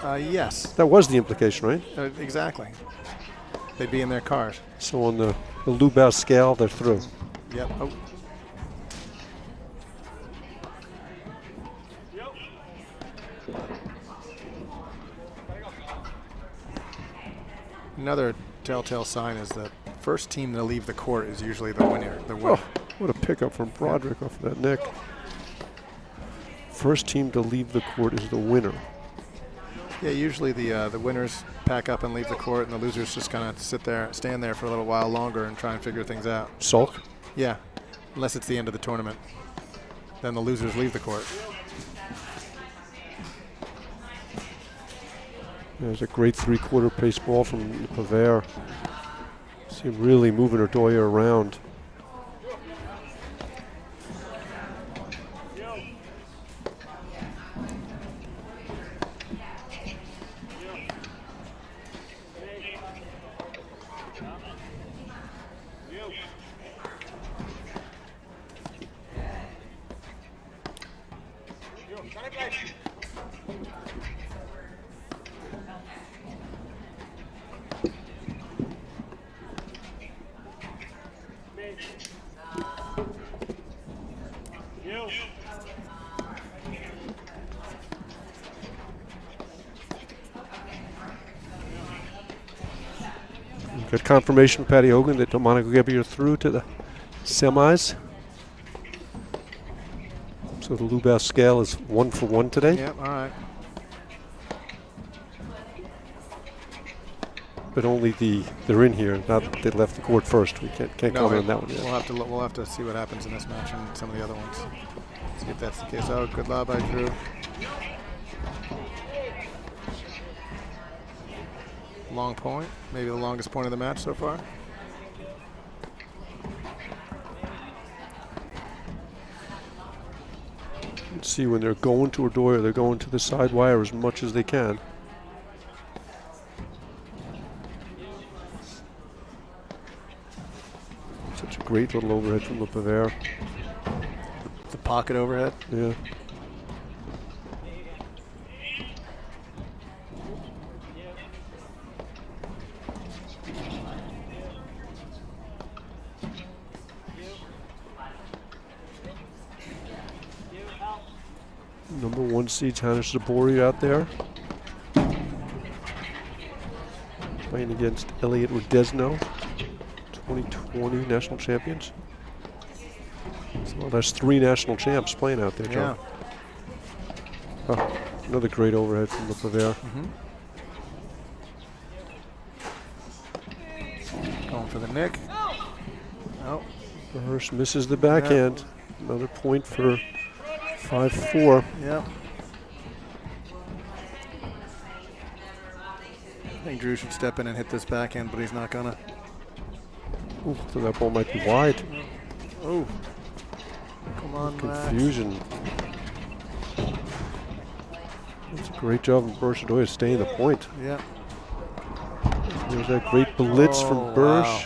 Yes. That was the implication, right? Exactly. They'd be in their cars. So on the Lubau scale, they're through. Yep. Oh. Another telltale sign is the first team to leave the court is usually the winner. Oh, what a pickup from Broderick off of that nick. First team to leave the court is the winner. Yeah, usually the winners pack up and leave the court, and the losers just kind of stand there for a little while longer and try and figure things out. Sulk? Yeah, unless it's the end of the tournament. Then the losers leave the court. There's a great 3-quarter pace ball from Pivert. See him really moving Irdoja around. Got confirmation from Patty Hogan that Monica Gebby are through to the semis. So the Lubass scale is 1 for 1 today. Yep, all right. But only they're in here, not they left the court first. We can't comment on that one yet. We'll have to see what happens in this match and some of the other ones. See if that's the case. Oh, good lob by Drew. Long point, maybe the longest point of the match so far. Let's see when they're going to Irdoja, they're going to the side wire as much as they can. Such a great little overhead from the Pivert. The pocket overhead. Yeah. Number 1 seed Hannah Sabori out there. Playing against Elliot Rodesno, 2020 national champions. So that's 3 national champs playing out there, John. Yeah. Oh, another great overhead from the Pivert. Going for the nick. Oh. Burus misses the backhand. Another point for 5-4. Yeah. I think Drew should step in and hit this backhand, but he's not gonna. Ooh, so that ball might be wide. Oh. Come on, Confusion. That's a great job from Burus Irdoja staying the point. Yeah. There's that great blitz from Burus. Wow.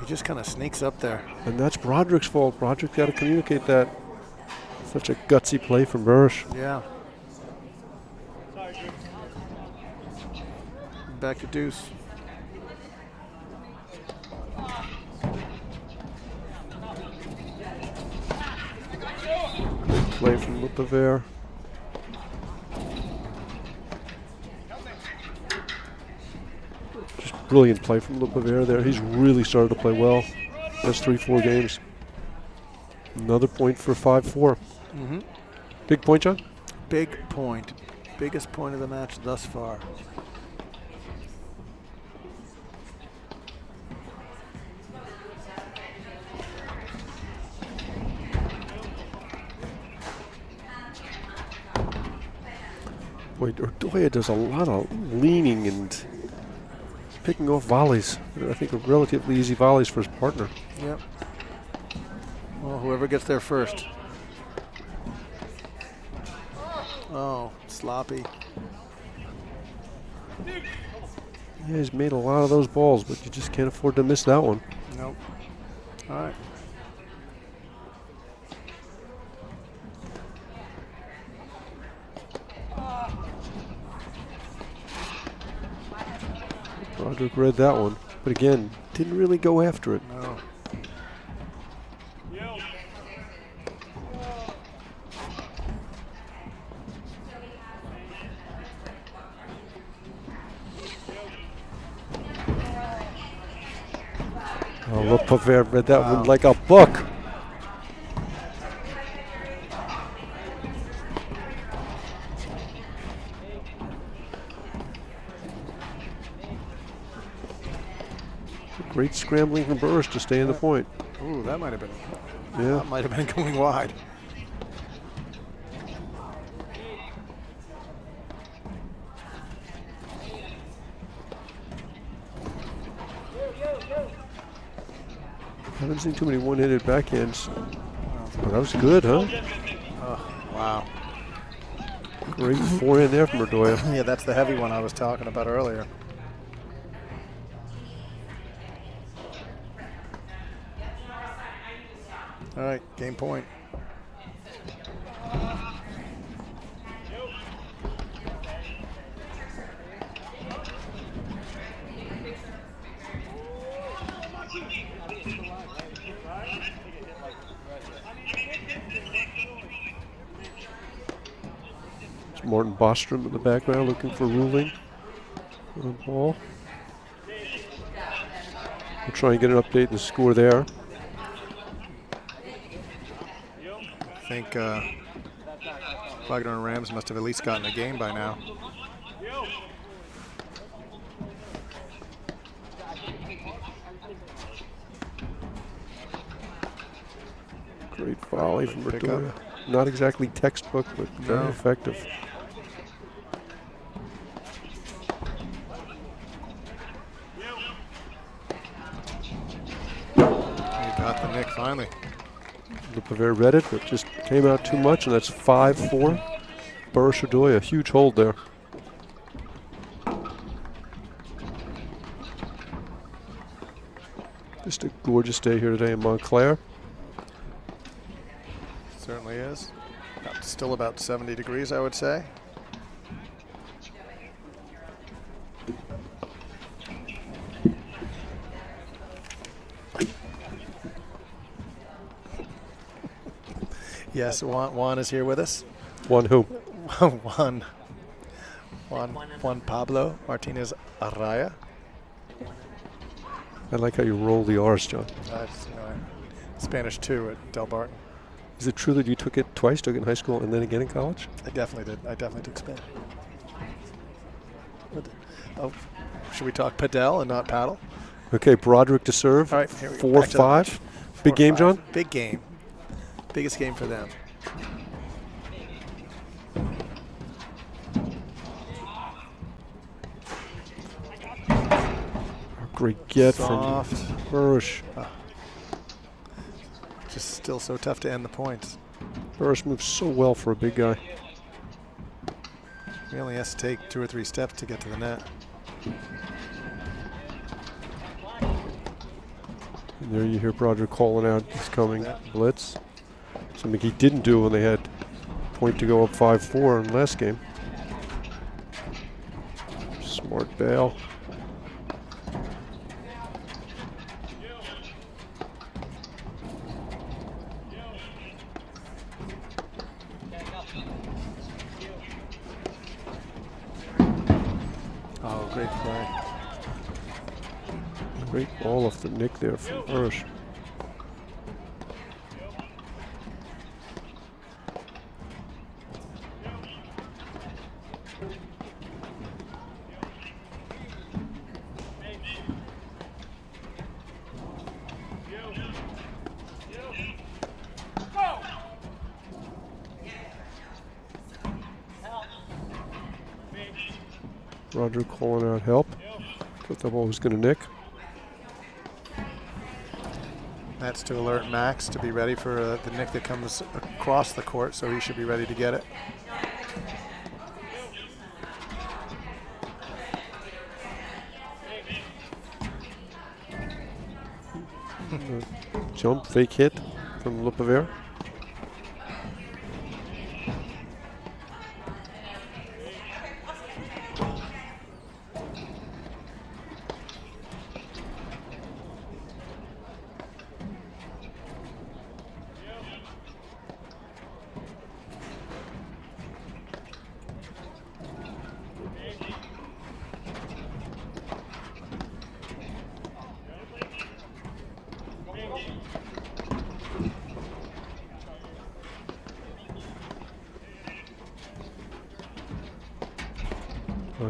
He just kind of sneaks up there. And that's Broderick's fault. Broderick got to communicate that. Such a gutsy play from Burus. Yeah. Back to deuce. Good play from the Pivert. Just brilliant play from the Pivert there. He's really started to play well. That's 3-4 games. Another point for 5-4. Big point, John? Big point. Biggest point of the match thus far. Boy, Irdoja does a lot of leaning and picking off volleys. I think are relatively easy volleys for his partner. Yep. Well, whoever gets there first. Oh, sloppy. Yeah, he's made a lot of those balls, but you just can't afford to miss that one. Nope. All right. Broderick read that one, but again, didn't really go after it. No. Oh, look, Pivert read that one like a book. Great scrambling from Burus to stay in the point. Ooh, that might have been. Yeah. That might have been going wide. Haven't seen too many one-handed backhands. Oh, that was good, huh? Oh, wow. Great forehand there from Irdoja. Yeah, that's the heavy one I was talking about earlier. All right, game point. It's Martin Bostrom in the background looking for ruling on the ball. We'll try and get an update in the score there. I think Wagner and Rams must have at least gotten a game by now. Great volley from Pick Irdoja. up. Not exactly textbook, but very effective. He got the nick finally. The Pivert read it, but just came out too much, and that's 5-4. Burus Irdoja, huge hold there. Just a gorgeous day here today in Montclair. Certainly is. Still about 70 degrees, I would say. Yes, Juan is here with us. One who? Juan Pablo Martinez Araya. I like how you roll the R's, John. Spanish 2 at Del Barton. Is it true that you took it twice, took it in high school and then again in college? I definitely did. I definitely took Spanish. Oh, should we talk padel and not paddle? Okay, Broderick to serve. All right, here we go. 4-5. Big game, John? Big game. Biggest game for them. Great get Soft. from Burus. Just still so tough to end the points. Burus moves so well for a big guy. He only has to take 2 or 3 steps to get to the net. And there you hear Broderick calling out, he's coming, blitz. Something he didn't do when they had point to go up 5-4 in last game. Smart bail. Oh, great play. Great ball off the nick there from Burus. Roger calling out help. Thought that ball was going to nick. That's to alert Max to be ready for the nick that comes across the court, so he should be ready to get it. Jump, fake hit from Pivert.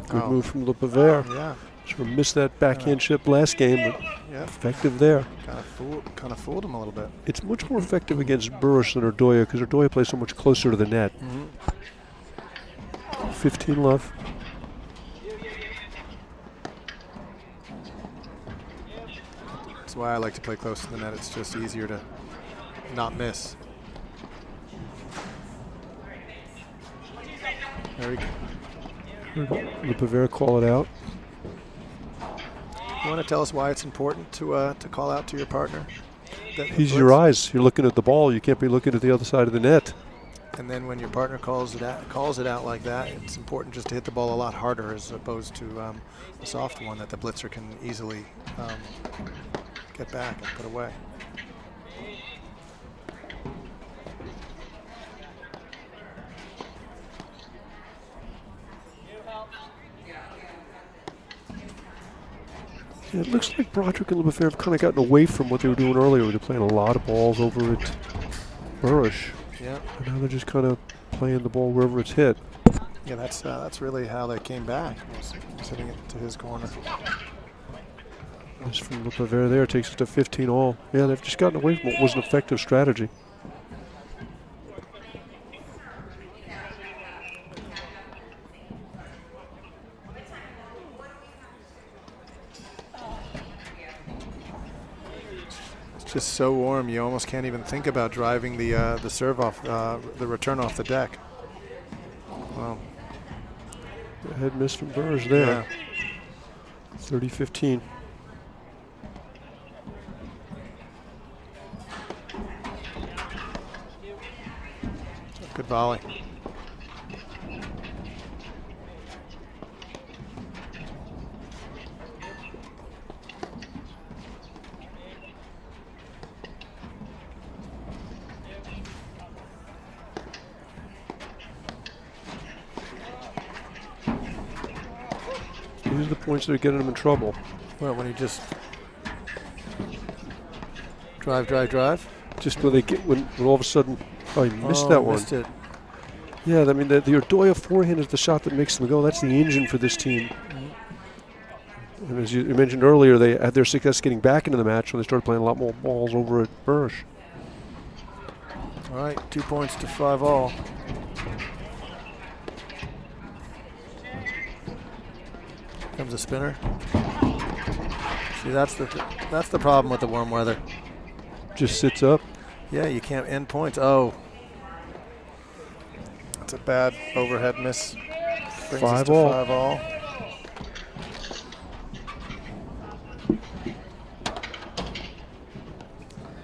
Good move from Pivert. Yeah. Sort of missed that backhand chip last game, but effective there. Kind of fooled him a little bit. It's much more effective against Burus than Irdoja because Irdoja plays so much closer to the net. 15 love. That's why I like to play close to the net. It's just easier to not miss. There we go. Pivert call it out. You want to tell us why it's important to call out to your partner? He's your eyes. You're looking at the ball. You can't be looking at the other side of the net. And then when your partner calls it out like that, it's important just to hit the ball a lot harder as opposed to a soft one that the blitzer can easily get back and put away. Yeah, it looks like Broderick and Pivert have kind of gotten away from what they were doing earlier. They're playing a lot of balls over at Burus. Yeah. And now they're just kind of playing the ball wherever it's hit. Yeah, that's really how they came back, was hitting it to his corner. This from Pivert there takes it to 15 all. Yeah, they've just gotten away from what was an effective strategy. It's just so warm, you almost can't even think about driving the serve off, the return off the deck. Wow. Head miss from Burus there. Yeah. 30-15. Good volley. These are the points that are getting him in trouble. Well, when he just drive. Just when they get when all of a sudden, oh, he missed that one. Missed it. Yeah, I mean the Irdoja forehand is the shot that makes them go. That's the engine for this team. And as you mentioned earlier, they had their success getting back into the match when they started playing a lot more balls over at Burus. All right, 2 points to 5 all. Comes a spinner. See, that's the problem with the warm weather. Just sits up. Yeah, you can't end points. Oh, that's a bad overhead miss. Brings us 5 to all. 5 all.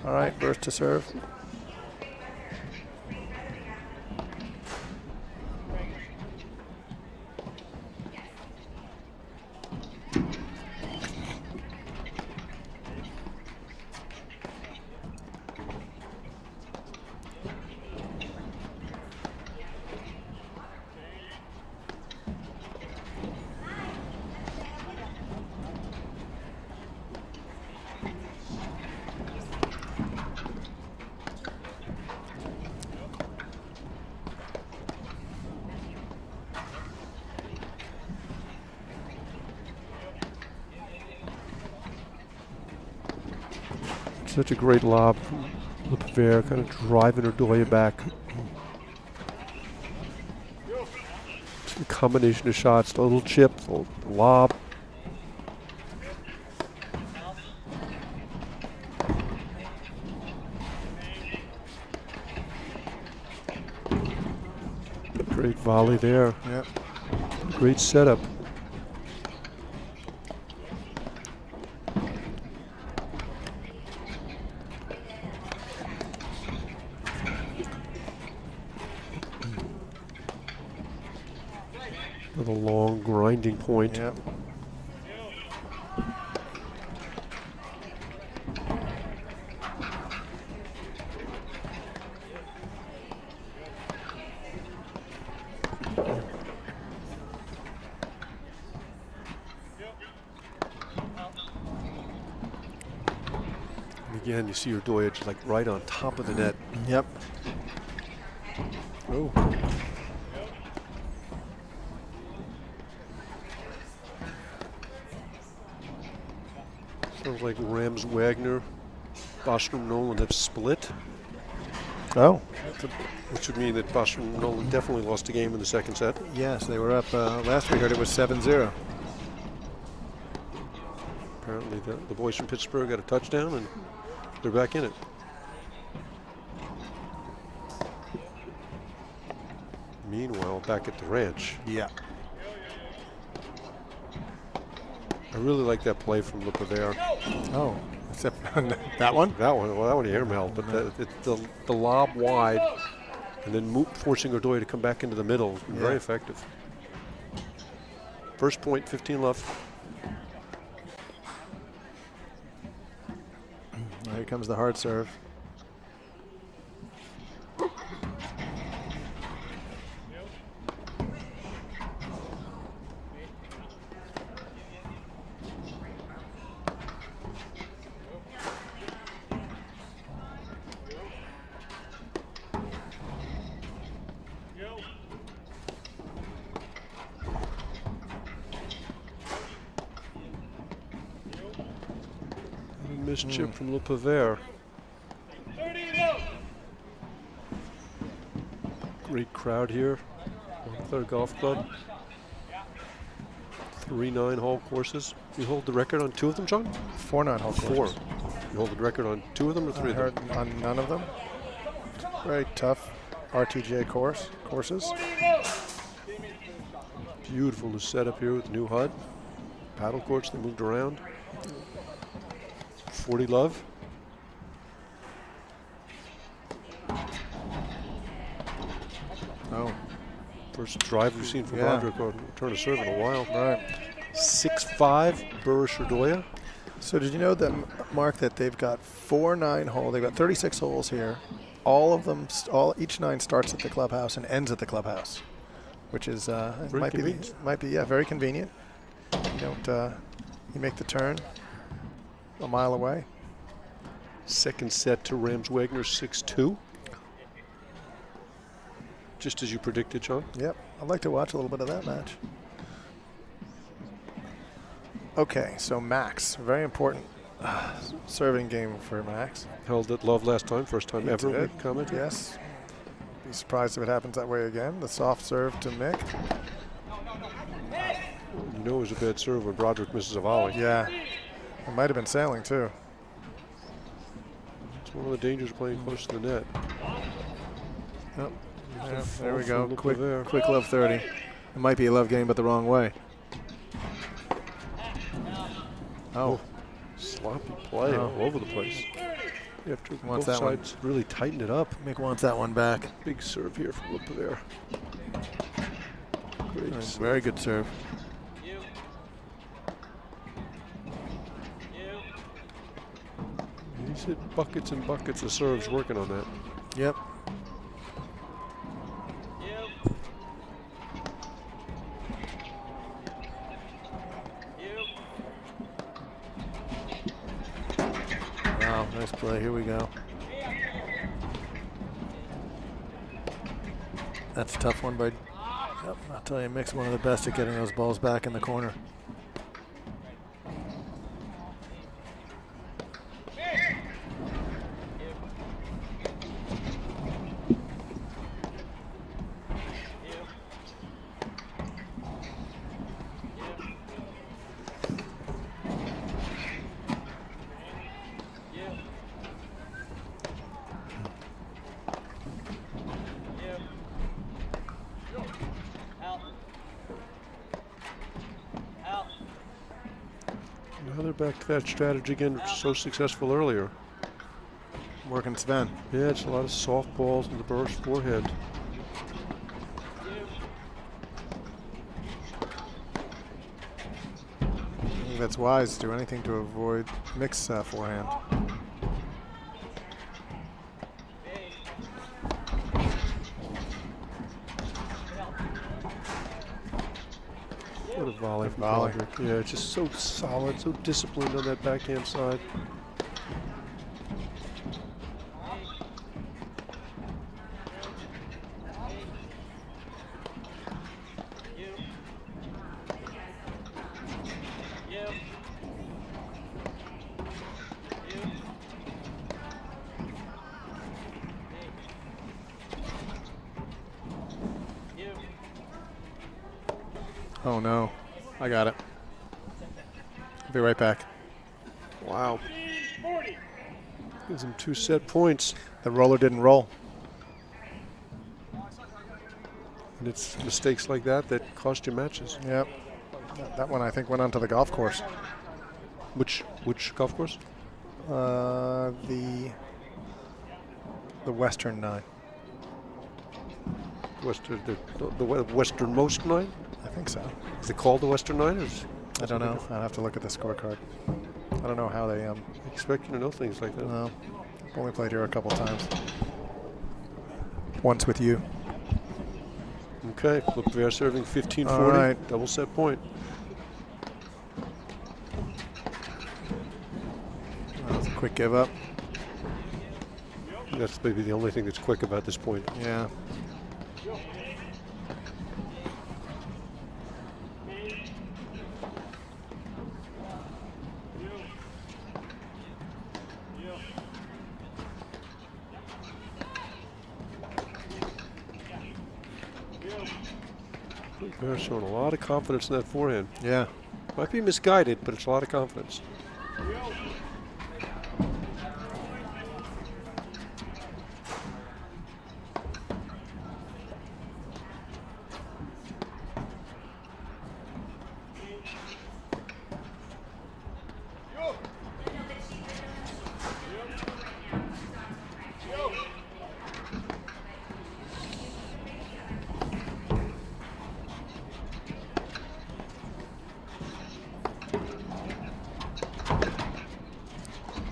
All right, burst to serve. Such a great lob from Pivert, kind of driving Irdoja back. It's a combination of shots, the little chip, the lob. Great volley there. Yep. Great setup. With a long grinding point. Yep. And again, you see Irdoja just like right on top of the net. Yep. Oh. Sounds like Rams Wagner, Bostrom Nolan have split. Oh. Which would mean that Bostrom Nolan definitely lost a game in the second set. Yes, they were up. Last we heard it was 7-0. Apparently the boys from Pittsburgh got a touchdown and they're back in it. Meanwhile, back at the ranch. Yeah. I really like that play from Pivert. Oh, except that one? That one, well, that one he airmailed, but the lob wide and then forcing Irdoja to come back into the middle has been very effective. First point, 15 left. Here comes the hard serve. missed chip from Le Pivert. Great crowd here. Montclair Golf Club. 3 9-hole courses. You hold the record on 2 of them, John? 4 9-hole courses. 4. You hold the record on 2 of them or 3 I of heard them? on none of them. Very tough RTJ courses. Beautiful to set up here with the new HUD. Paddle courts, they moved around. 40 love. Oh, First drive we've seen from Yeah. Broderick on return to serve in a while. right. 6-5, Burus Irdoja. So did you know that, Mark, that they've got 4 9-hole, they've got 36 holes here. All of them, each 9 starts at the clubhouse and ends at the clubhouse, which is Very convenient. might be very convenient. You don't you make the turn a mile away. Second set to Rams Wagner 6-2. Just as you predicted, John. Yep, I'd like to watch a little bit of that match. Okay, so Max, very important serving game for Max. Held at Love last time, first time He ever. did. We commented. Yes. Be surprised if it happens that way again. The soft serve to Mick. You know it was a bad serve when Broderick misses a volley. Yeah. It might have been sailing too. It's one of the dangers of playing close to the net. Yep. There's Yeah, a there we fall go. from Quick, there. quick love 30. It might be a love game, but the wrong way. Oh, Sloppy play Oh. all over the place. You have to Wants both that one. sides really tighten it up. Mick wants that one back. Big serve here from up there. Great. Nice, very good serve. He's hit buckets and buckets of serves working on that. Yep. Wow, nice play. Here we go. That's a tough one by. Yep, I'll tell you, Mick's one of the best at getting those balls back in the corner. Now they're back to that strategy again, which was so successful earlier. Working Sven. Yeah, it's a lot of soft balls in the Burus forehead. I think that's wise. Do anything to avoid Mick's forehand. What a volley from volley. Broderick. Yeah, it's just so solid, so disciplined on that backhand side. Oh no, I got it. I'll be right back. Wow. Gives him 2 set points. The roller didn't roll. And it's mistakes like that that cost you matches. Yep. That one I think went onto the golf course. Which golf course? The Western 9. The westernmost 9? I think so. Is it called the Western 9? Or I don't know. I'll have to look at the scorecard. I don't know how they I expect you to know things like that. no. I've only played here a couple times. Once with you. Okay, Pivert serving 15-40. All right. Double set point. That was a quick give up. That's maybe the only thing that's quick about this point. Yeah. They're showing a lot of confidence in that forehand. Yeah. Might be misguided, but it's a lot of confidence.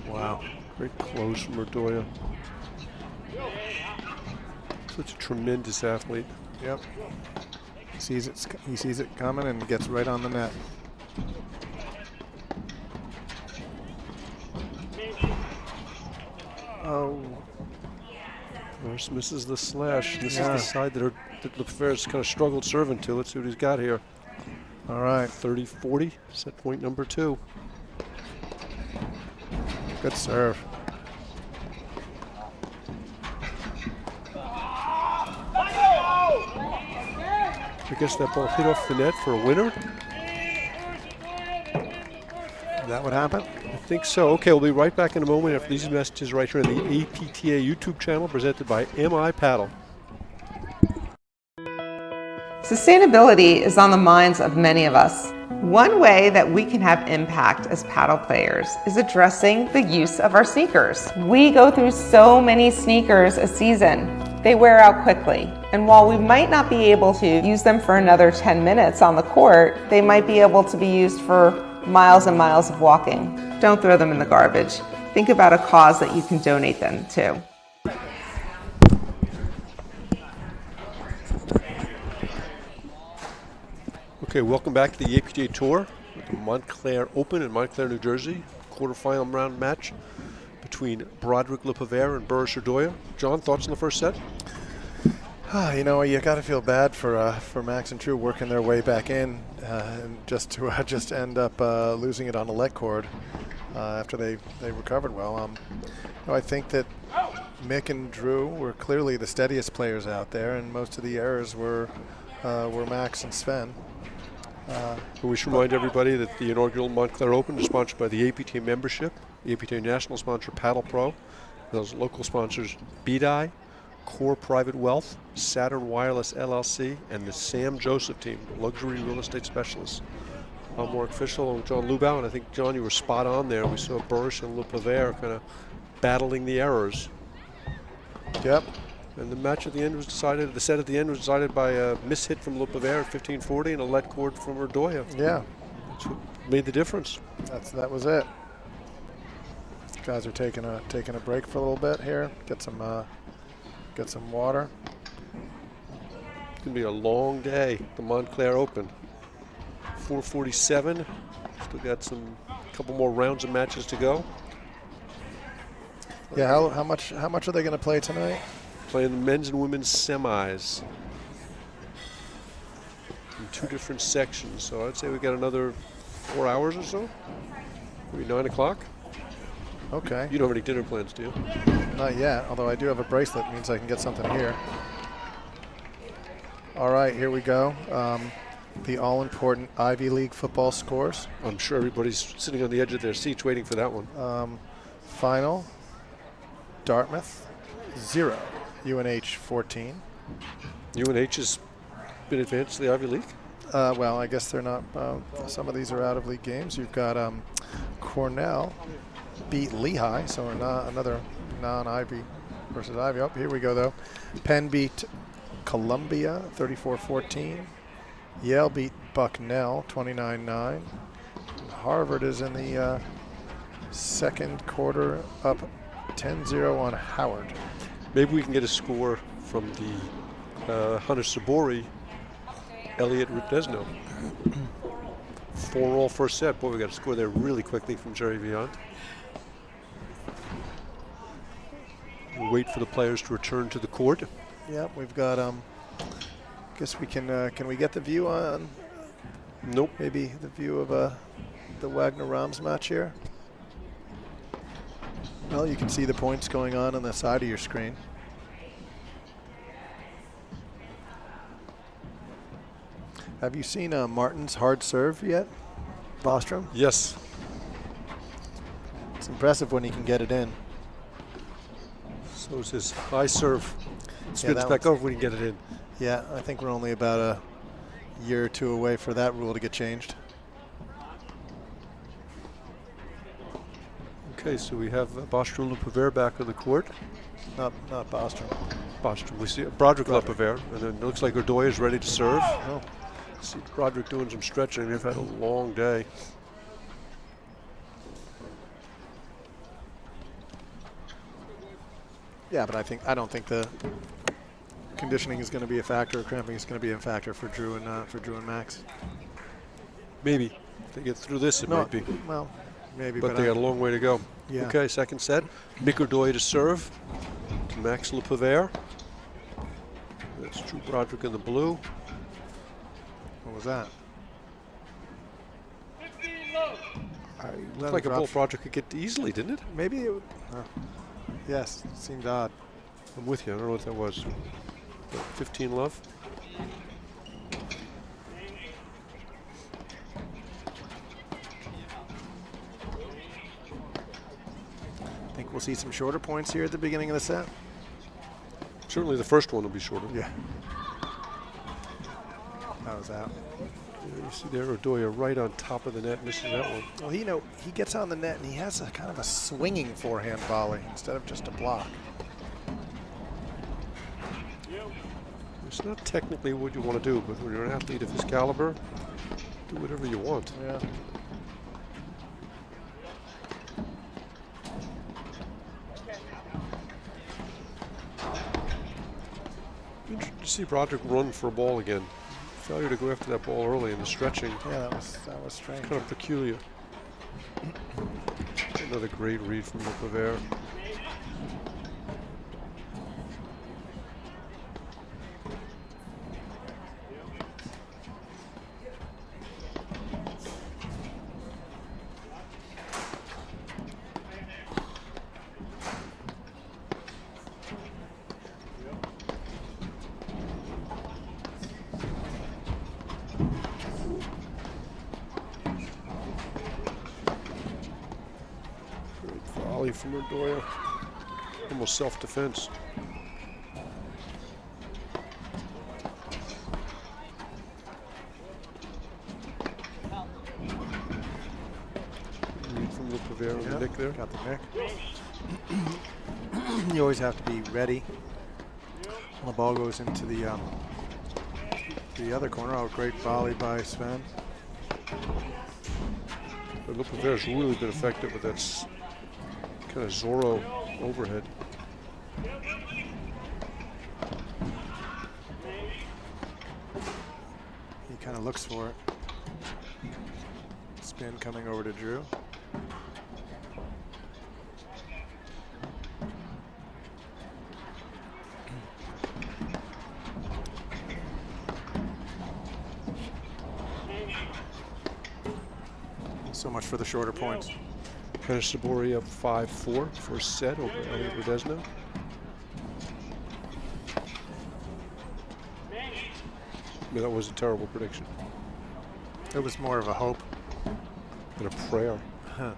Wow. Great close from Irdoja. Such a tremendous athlete. Yep. He sees it coming and gets right on the net. Oh. Burus misses the slash. This is the side that Lefair's kind of struggled serving to. Let's see what he's got here. All right. 30-40, set point number 2. Good serve. I guess that ball hit off the net for a winner. That would happen? I think so. Okay, we'll be right back in a moment after these messages right here on the APTA YouTube channel presented by MI Paddle. Sustainability is on the minds of many of us. One way that we can have impact as paddle players is addressing the use of our sneakers. We go through so many sneakers a season. They wear out quickly. And while we might not be able to use them for another 10 minutes on the court, they might be able to be used for miles and miles of walking. Don't throw them in the garbage. Think about a cause that you can donate them to. Okay, welcome back to the APTA Tour with the Montclair Open in Montclair, New Jersey. Quarterfinal round match between Broderick, Pivert, and Burus, Irdoja. John, thoughts on the first set? You know, you got to feel bad for Max and True working their way back in, and just to end up losing it on a let cord after they recovered well. You know, I think that Mick and Drew were clearly the steadiest players out there, and most of the errors were Max and Sven. We should remind everybody that the inaugural Montclair Open is sponsored by the APTA membership, the APTA national sponsor Paddle Pro, those local sponsors BDI, Core Private Wealth, Saturn Wireless LLC, and the Sam Joseph team, luxury real estate specialists. I'm Mark Fischel and John Lubau, and I think, John, you were spot on there. We saw Burus and Pivert kind of battling the errors. Yep. And the match at the end was decided, the set at the end was decided by a mishit from Pivert at 15-40 and a let cord from Irdoja. Yeah. That's what made the difference. That was it. Guys are taking a break for a little bit here. Get some water. It's going to be a long day, the Montclair Open. 4:47. Still got a couple more rounds of matches to go. Yeah, how much are they going to play tonight? Playing the men's and women's semis in 2 different sections. So I'd say we got another 4 hours or so. Maybe 9 o'clock. Okay. You don't have any dinner plans, do you? Not yet, although I do have a bracelet. Means I can get something here. All right, here we go. The all-important Ivy League football scores. I'm sure everybody's sitting on the edge of their seats waiting for that one. Final, Dartmouth, 0. UNH, 14. UNH has been advanced to the Ivy League? Well, I guess they're not. Some of these are out-of-league games. You've got Cornell beat Lehigh, so another non-Ivy versus Ivy. Oh, here we go, though. Penn beat Columbia, 34-14. Yale beat Bucknell, 29-9. Harvard is in the second quarter, up 10-0 on Howard. Maybe we can get a score from the Hunter Sabori, Elliot Rudesno. 4-all first set. Boy, we got a score there really quickly from Jerry Viant. We'll wait for the players to return to the court. Yep, we've got, guess we can we get the view on? Nope. Maybe the view of the Wagner-Rams match here? Well, you can see the points going on the side of your screen. Have you seen Martin's hard serve yet, Bostrom? Yes. It's impressive when he can get it in. So is his high serve. Spins that back one's- over when you get it in. Yeah, I think we're only about a year or two away for that rule to get changed. Okay, so we have Bostrom and Pivert back on the court. Not Bostrom. Bostrom, we see Broderick Broderick. Pivert, and then it looks like Irdoja is ready to serve. Oh. See Broderick doing some stretching. They've had a long day. Yeah, but I don't think the conditioning is going to be a factor. Cramping is going to be a factor for Drew and Max. Maybe. If they get through this, it might be. Well, maybe, But they got a long way to go. Yeah. Okay, second set. Mick Irdoja to serve. To Max Pivert. That's Drew Broderick in the blue. What was that? Looked like a ball Broderick could get easily, didn't it? Maybe it would. Yes, it seemed odd. I'm with you. I don't know what that was. 15 love. Think we'll see some shorter points here at the beginning of the set. Certainly the first one will be shorter. Yeah. That was out. Yeah, you see there, Irdoja right on top of the net, misses that one. Well, he gets on the net and he has a kind of a swinging forehand volley instead of just a block. It's not technically what you want to do, but when you're an athlete of his caliber, do whatever you want. Yeah. Interesting to see Broderick run for a ball again. Failure to go after that ball early in the stretching. Yeah, that was strange. Kind of peculiar. Another great read from the Pivert. Volley from Irdoja. Almost self-defense. Read from the Pivert on the nick there. Got the nick. You always have to be ready when the ball goes into the other corner. Oh, great volley by Sven. But the Pivert's really been effective with that kind of Zorro overhead. He kind of looks for it. Spin coming over to Drew. So much for the shorter points. Kind of Sabori up 5-4 first set over Elliot Rodesno. I mean, that was a terrible prediction. It was more of a hope. And a prayer. Huh.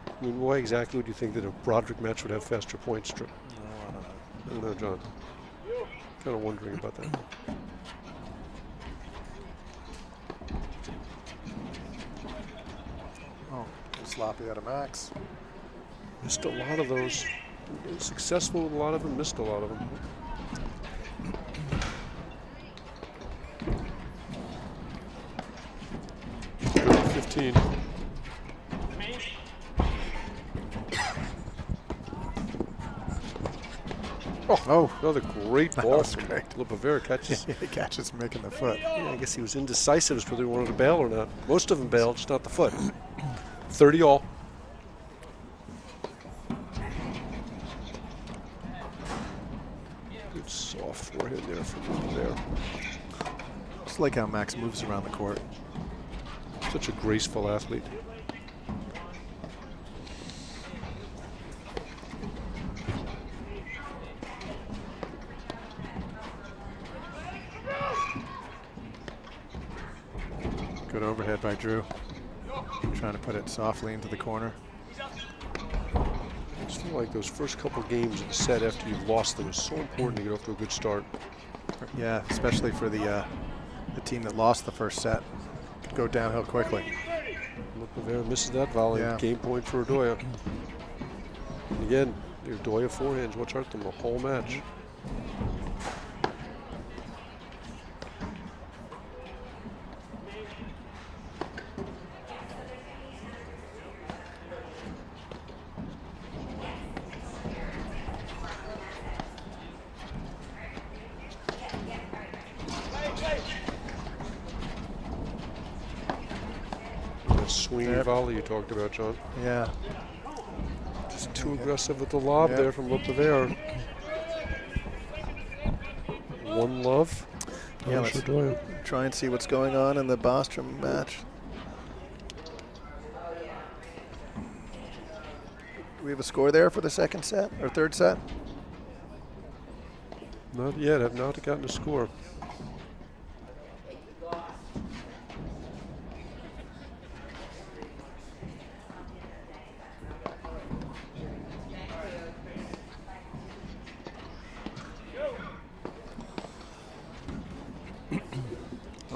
I mean, why exactly would you think that a Broderick match would have faster points? No, I don't know. I don't know, John. Kind of wondering about that. Oh, sloppy out of Max. Missed a lot of those. Successful with a lot of them, missed a lot of them. Oh, another great ball. was great. Pivert catches. He catches Mick in the foot. Yeah, I guess he was indecisive as to whether he wanted to bail or not. Most of them bailed, just not the foot. 30 all. Good soft forehand there from Pivert. Just like how Max moves around the court. Such a graceful athlete. overhead by Drew. Trying to put it softly into the corner. I just feel like those first couple games of the set after you've lost them is so important to get off to a good start. Yeah, especially for the team that lost the first set. Could go downhill quickly. Pivert misses that volley. Yeah. Game point for Irdoja. And again, Irdoja forehands. Watch out them the whole match. Swinging volley you talked about, John. Yeah. Just too aggressive with the lob there from Pivert. One love. Yeah, let's try and see what's going on in the Bostrom match. Do we have a score there for the second set or third set? Not yet. I've not gotten a score.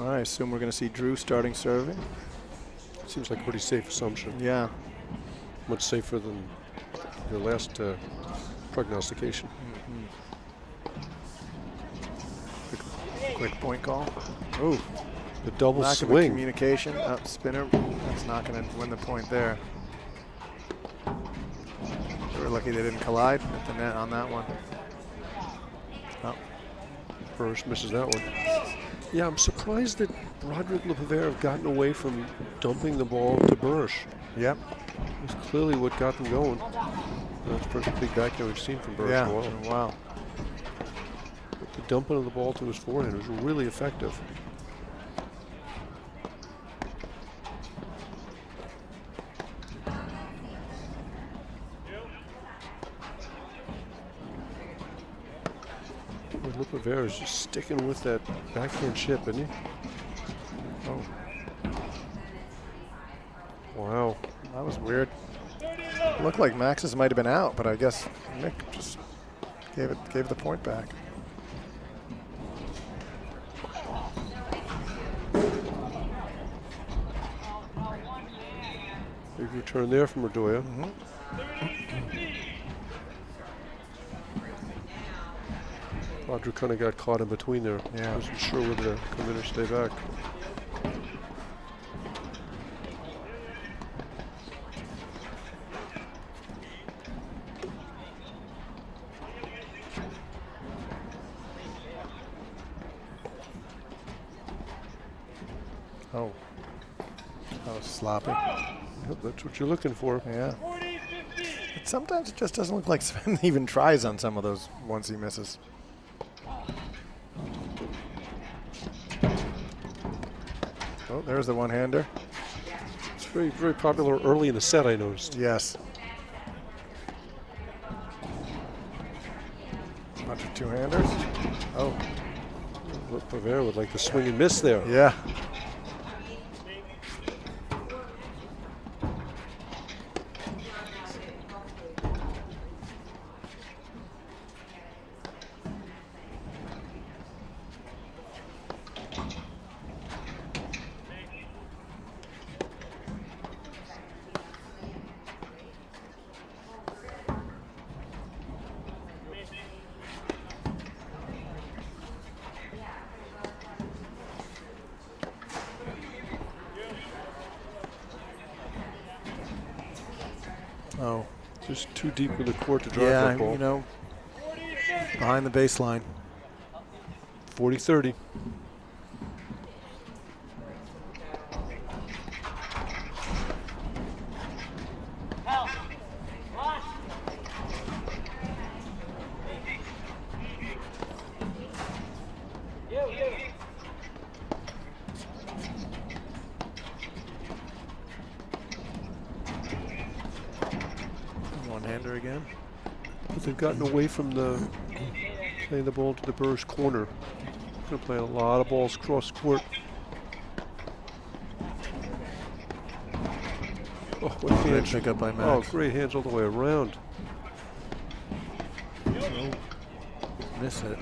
I assume we're going to see Drew starting serving. Seems like a pretty safe assumption. Yeah. Much safer than your last prognostication. Quick point call. Ooh. The double lack swing. of communication. Spinner. That's not going to win the point there. They were lucky they didn't collide at the net on that one. Oh. Burus misses that one. Yeah, I'm surprised that Broderick and Pivert have gotten away from dumping the ball to Burus. Yep. It's clearly what got them going. That's the first big backhand we've seen from Burus in a while. Yeah, wow. But the dumping of the ball to his forehand was really effective. Pivert is just sticking with that backhand chip, isn't he? Oh. Wow. That was weird. It looked like Max's might have been out, but I guess Nick just gave the point back. Big return there from Irdoja. Broderick kind of got caught in between there. Yeah. Wasn't sure whether to come in or stay back. Oh. That was sloppy. Yep, that's what you're looking for. Yeah. Sometimes it just doesn't look like Sven even tries on some of those once he misses. Oh, there's the one-hander. It's very, very popular early in the set, I noticed. Yes. Bunch of two-handers. Oh. Pivert would like to swing and miss there. Yeah. Oh. Just too deep in the court to drive Yeah, that ball. you know, behind the baseline. 40-30. One-hander again. But they've gotten away from the playing the ball to the Burus corner. Going to play a lot of balls cross court. What hands? Pick up by Oh, Max. great hands all the way around. Oh, miss it.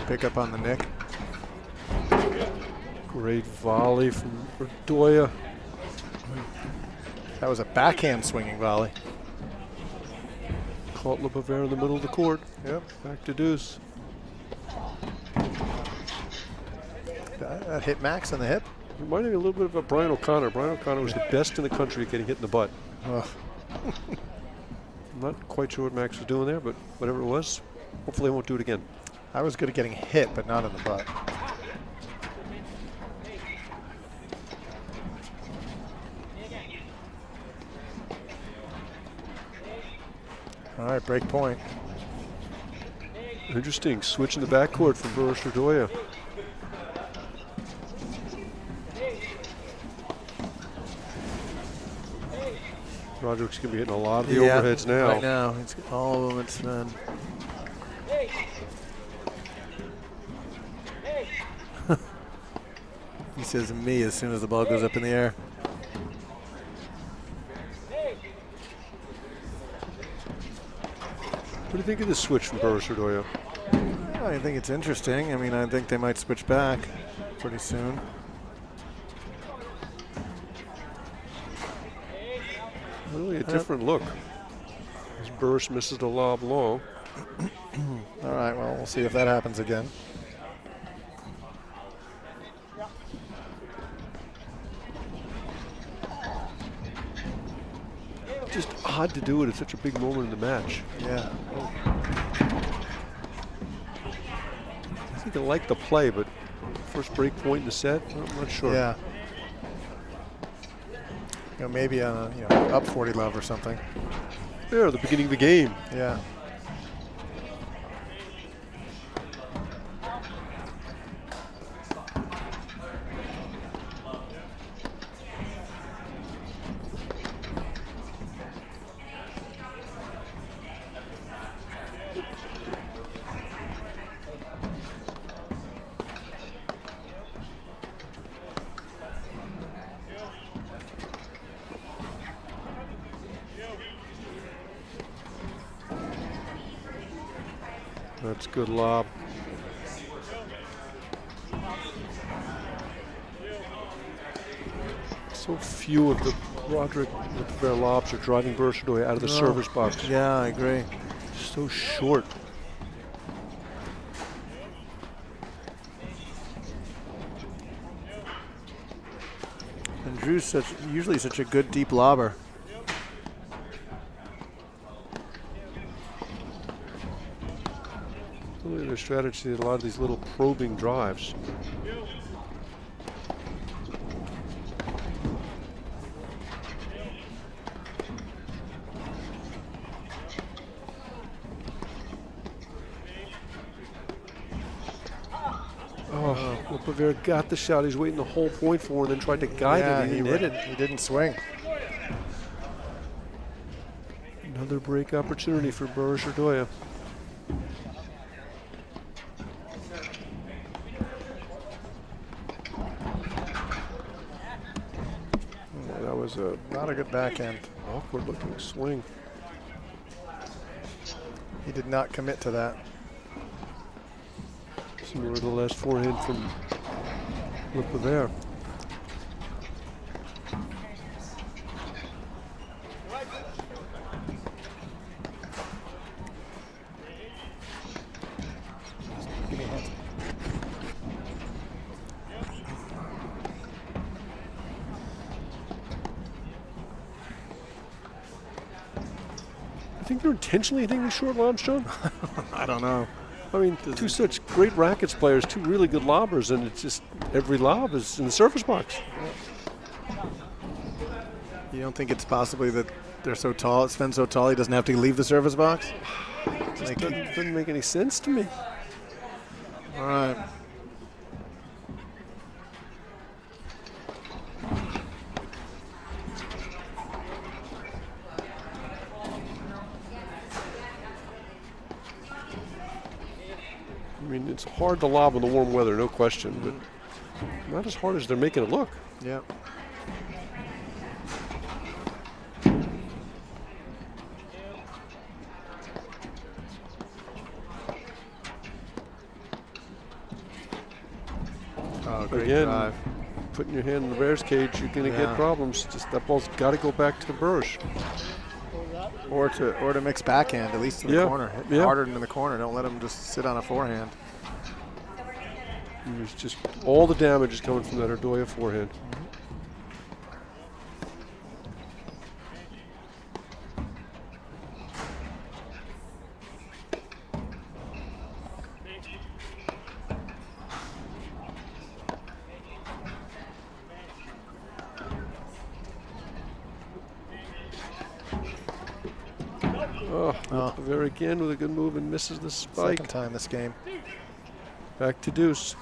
Pick up on the nick. Great volley from Irdoja. That was a backhand swinging volley. Caught Pivert in the middle of the court. Yep. Back to deuce. That hit Max on the hip. Reminding me a little bit of Brian O'Connor. Brian O'Connor was the best in the country at getting hit in the butt. Ugh. I'm not quite sure what Max was doing there, but whatever it was, hopefully I won't do it again. I was good at getting hit, but not in the butt. All right, break point. Interesting, switch in the backcourt from Burus Irdoja. Broderick's going to be hitting a lot of the overheads now. Right now, it's all of them. It's done. He says me as soon as the ball goes up in the air. What do you think of this switch from Burus Irdoja? I think it's interesting. I mean, I think they might switch back pretty soon. Really a different look. As Burus misses the lob low. All right, well, we'll see if that happens again. Just odd to do it at such a big moment in the match. Yeah. I think I like the play, but first break point in the set, I'm not sure. Yeah. You know, maybe on a up 40 love or something. There, the beginning of the game. Yeah. That's good lob. So few of the Broderick with their lobs are driving Burus Irdoja out of the service box. Yeah, I agree. So short. And Drew's usually such a good deep lobber. Really their strategy is a lot of these little probing drives. Oh, Pivert got the shot. He's waiting the whole point for, and then tried to guide it. He didn't hit it. He didn't swing. Another break opportunity for Burus Irdoja. That was a Not a good backhand. awkward looking swing. He did not commit to that. Similar to the last forehand from Pivert. Give me a hand. I think they're intentionally hitting these short lobs, John. I don't know. I mean, two such great rackets players, two really good lobbers, and it's just every lob is in the service box. You don't think it's possibly that they're so tall, Sven's so tall he doesn't have to leave the service box? It just doesn't make any sense to me. All right. I mean, it's hard to lob in the warm weather, no question, but not as hard as they're making it look. Yep. Oh, great Again, drive. putting your hand in the Bears cage, you're going to get problems. Just that ball's got to go back to Burus. Or to mix backhand, at least in the corner. Hit harder than in the corner. Don't let him just sit on a forehand. And there's just all the damage is coming from that Irdoja forehand. Oh, Pivert again with a good move and misses the spike. Second time this game. Back to deuce.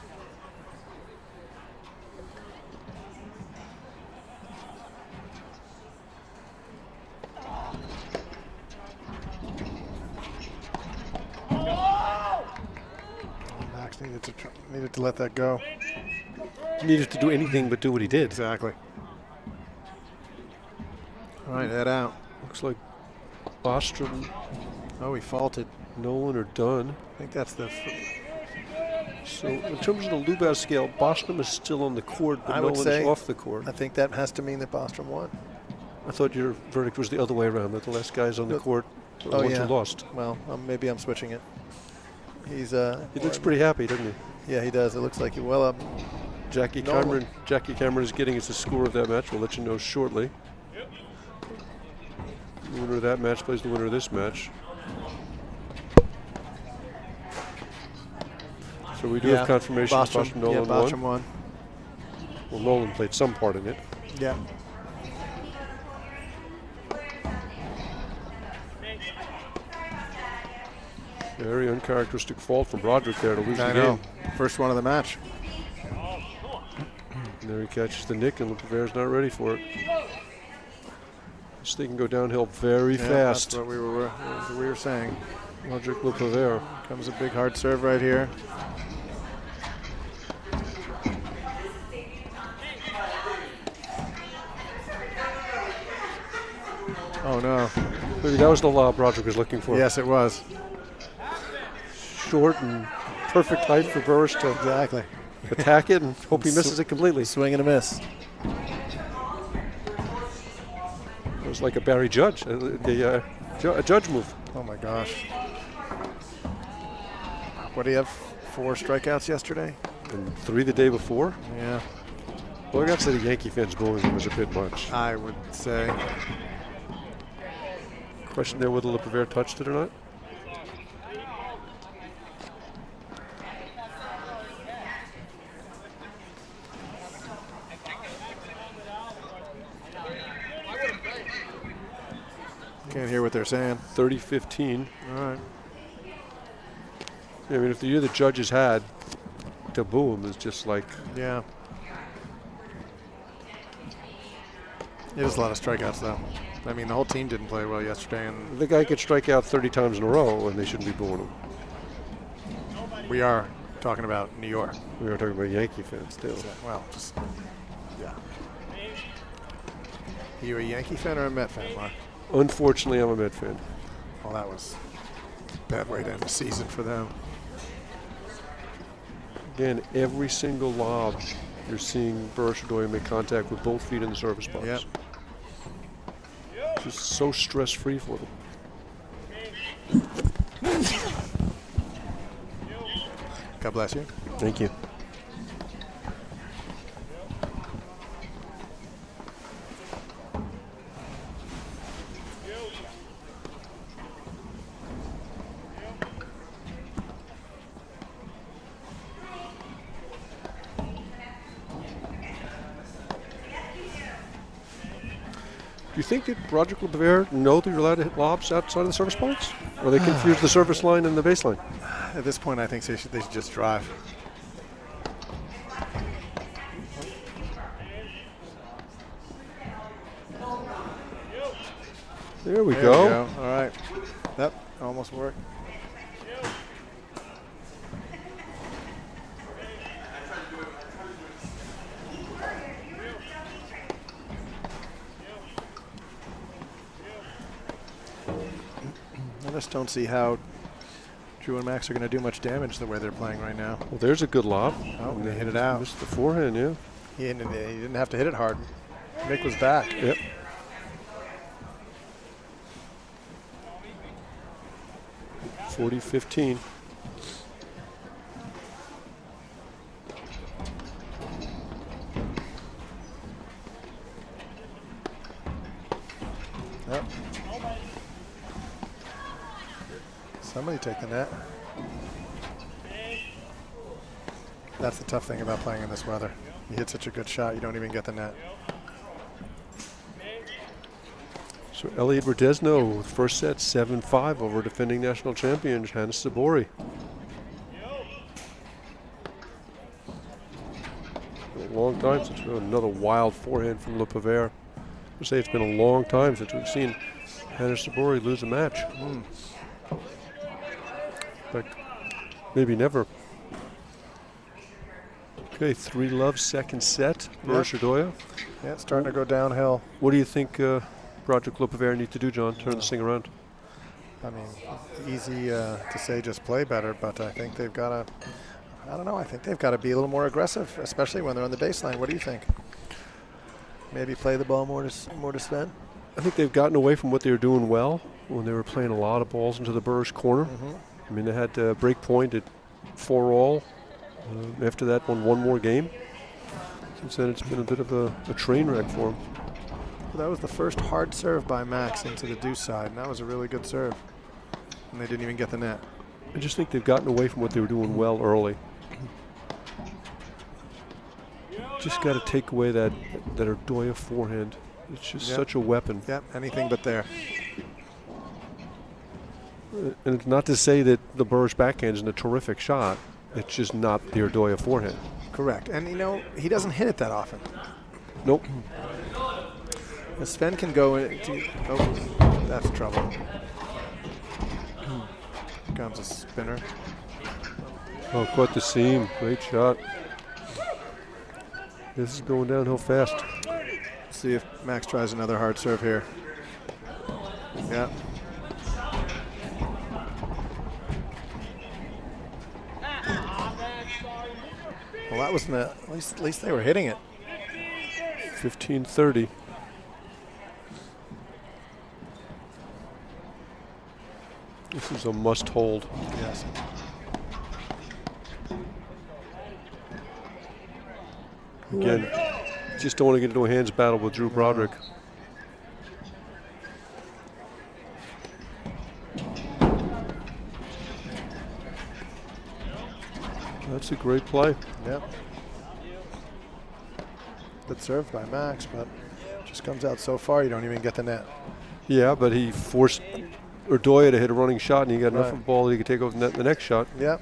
Max needed to let that go. Needed to do anything but do what he did. Exactly. All right, head out. Looks like Bostrom, Oh, he faulted. Nolan are done. I think that's the. So in terms of the Lubas scale, Bostrom is still on the court, but I would Nolan's say off the court. I think that has to mean that Bostrom won. I thought your verdict was the other way around, that the last guy's on the court, the ones who lost. Well, maybe I'm switching it. He's He looks pretty happy, doesn't he? Yeah, he does. It looks like he well up. Jackie Cameron is getting us the score of that match. We'll let you know shortly. The winner of that match plays the winner of this match. So we do have confirmation Bostrom Nolan Bostrom won. Well, Nolan played some part in it. Yeah. Very uncharacteristic fault from Broderick there to lose the game. First one of the match. And there he catches the nick, and Pivert's not ready for it. This thing can go downhill very fast. That's what we were saying. Broderick Pivert. Comes a big hard serve right here. Oh no. Maybe that was the lob Broderick was looking for. Yes, it was. Short and perfect height for Burus to attack it and hope he misses it completely. Swing and a miss. It was like a Barry Judge, a judge move. Oh my gosh. What do you have? 4 strikeouts yesterday? And 3 the day before? Yeah. Well, I got to say the Yankee fans booing him was a bit much. I would say. Question there whether Pivert touched it or not. Can't hear what they're saying. 30-15. All right. I mean, if the year the judges had, to boo him is just like. Yeah. It was a lot of strikeouts, though. I mean, the whole team didn't play well yesterday, and the guy could strike out 30 times in a row, and they shouldn't be booing him. we are talking about New York. We are talking about Yankee fans still. Well, just yeah. You a Yankee fan or a Met fan, Mark? Unfortunately, I'm a Met fan. Well, that was a bad way to end the season for them. Again, every single lob, you're seeing Burus Irdoja make contact with both feet in the service box. Yep. Just so stress-free for them. God bless you. Thank you. Do you think that Broderick Pivert know that you're allowed to hit lobs outside of the service box? Or they confuse the service line and the baseline? At this point, I think they should just drive. There we go. All right. Yep, almost worked. I just don't see how Drew and Max are going to do much damage the way they're playing right now. Well, there's a good lob. Oh, and they hit it out. Missed the forehand, yeah. He didn't have to hit it hard. Mick was back. Yep. (40-15). Yep. Somebody take the net. That's the tough thing about playing in this weather. You hit such a good shot, you don't even get the net. So Elliot Rodesno with first set 7-5 over defending national champion Hannes Sabori. A long time since another wild forehand from Le Pivert. I say it's been a long time since we've seen Hannes Sabori lose a match. But maybe never. Okay, 3-love second set. Burus Irdoja. Yeah, it's starting to go downhill. What do you think Broderick Le Pivert need to do, John? Turn this thing around. I mean, easy to say just play better, but I think they've got to, I don't know, I think they've got to be a little more aggressive, especially when they're on the baseline. What do you think? Maybe play the ball more to Sven? I think they've gotten away from what they were doing well when they were playing a lot of balls into the Burus corner. I mean, they had break point at 4-all. After that, won one more game. Since then, it's been a bit of a train wreck for them. Well, that was the first hard serve by Max into the deuce side, and that was a really good serve. And they didn't even get the net. I just think they've gotten away from what they were doing well early. Just got to take away that Irdoja forehand. It's just such a weapon. Yep, anything but there. And it's not to say that the Burus backhand isn't a terrific shot. It's just not the Irdoja forehand. Correct. And, you know, he doesn't hit it that often. Nope. Sven can go into... Oh, that's trouble. Here comes a spinner. Oh, caught the seam. Great shot. This is going downhill fast. Let's see if Max tries another hard serve here. Yeah. Well, that was at least they were hitting it. 15-30. This is a must hold. Yes. Again, just don't want to get into a hands battle with Drew Broderick. That's a great play. Yep. Good serve by Max, but just comes out so far you don't even get the net. Yeah, but he forced Irdoja to hit a running shot, and he got enough of the ball that he could take over the net in the next shot. Yep.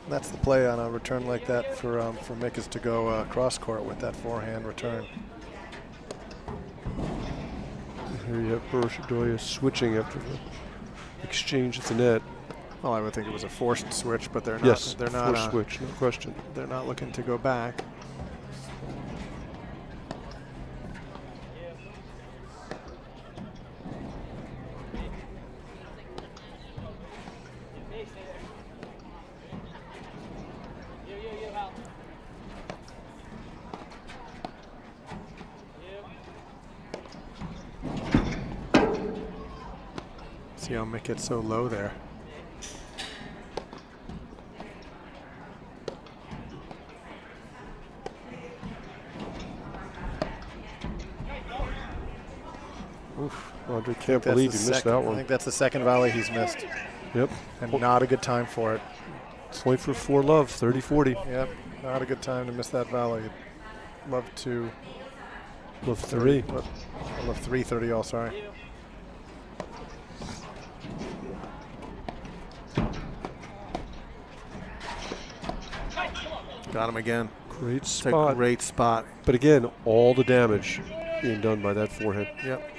That's the play on a return like that for Mick, is to go cross court with that forehand return. Here you have Burus Irdoja switching after the exchange at the net. Well, I would think it was a forced switch, but they're not. Yes, they're not. forced switch, no question. They're not looking to go back. See how Mick gets so low there. Oof, Broderick can't believe he missed that one. I think that's the second volley he's missed. Yep. And not a good time for it. Point for 4-love, 30-40. Yep, not a good time to miss that volley. Love to. Love 3. Love 3 30 all, sorry. Got him again. Great It's spot. a great spot. But again, all the damage being done by that forehand. Yep.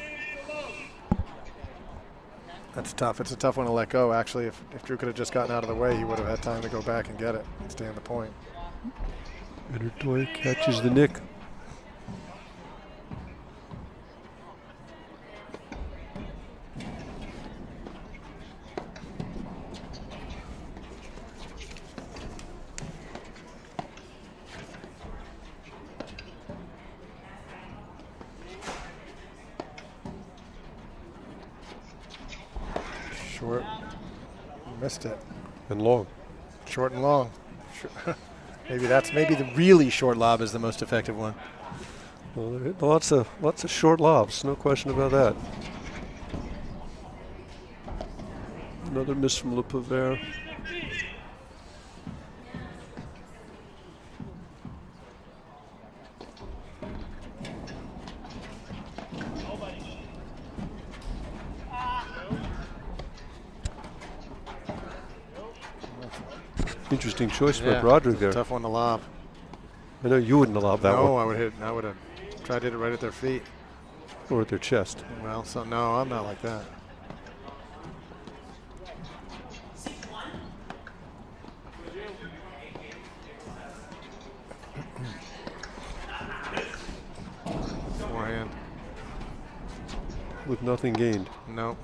That's tough. It's a tough one to let go, actually. If Drew could have just gotten out of the way, he would have had time to go back and get it and stay on the point. Irdoja catches the nick. Short. Missed it. And long. Short and long. Maybe the really short lob is the most effective one. Well, lots of short lobs, no question about that. Another miss from Le Pivert. Interesting choice by Broderick there. Tough one to lob. I know you wouldn't have lobbed that No, one. I would have tried to hit it right at their feet. Or at their chest. Well, so no, I'm not like that. Forehand. With nothing gained. No.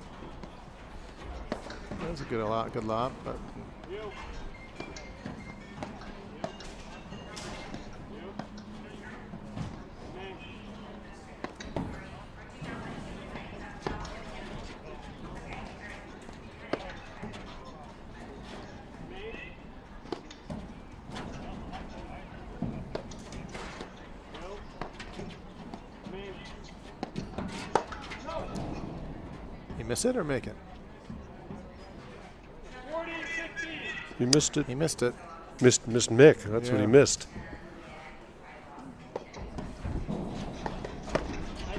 That was a good lob, but he miss it or make it? He missed it. He missed it. Missed Mick. That's what he missed.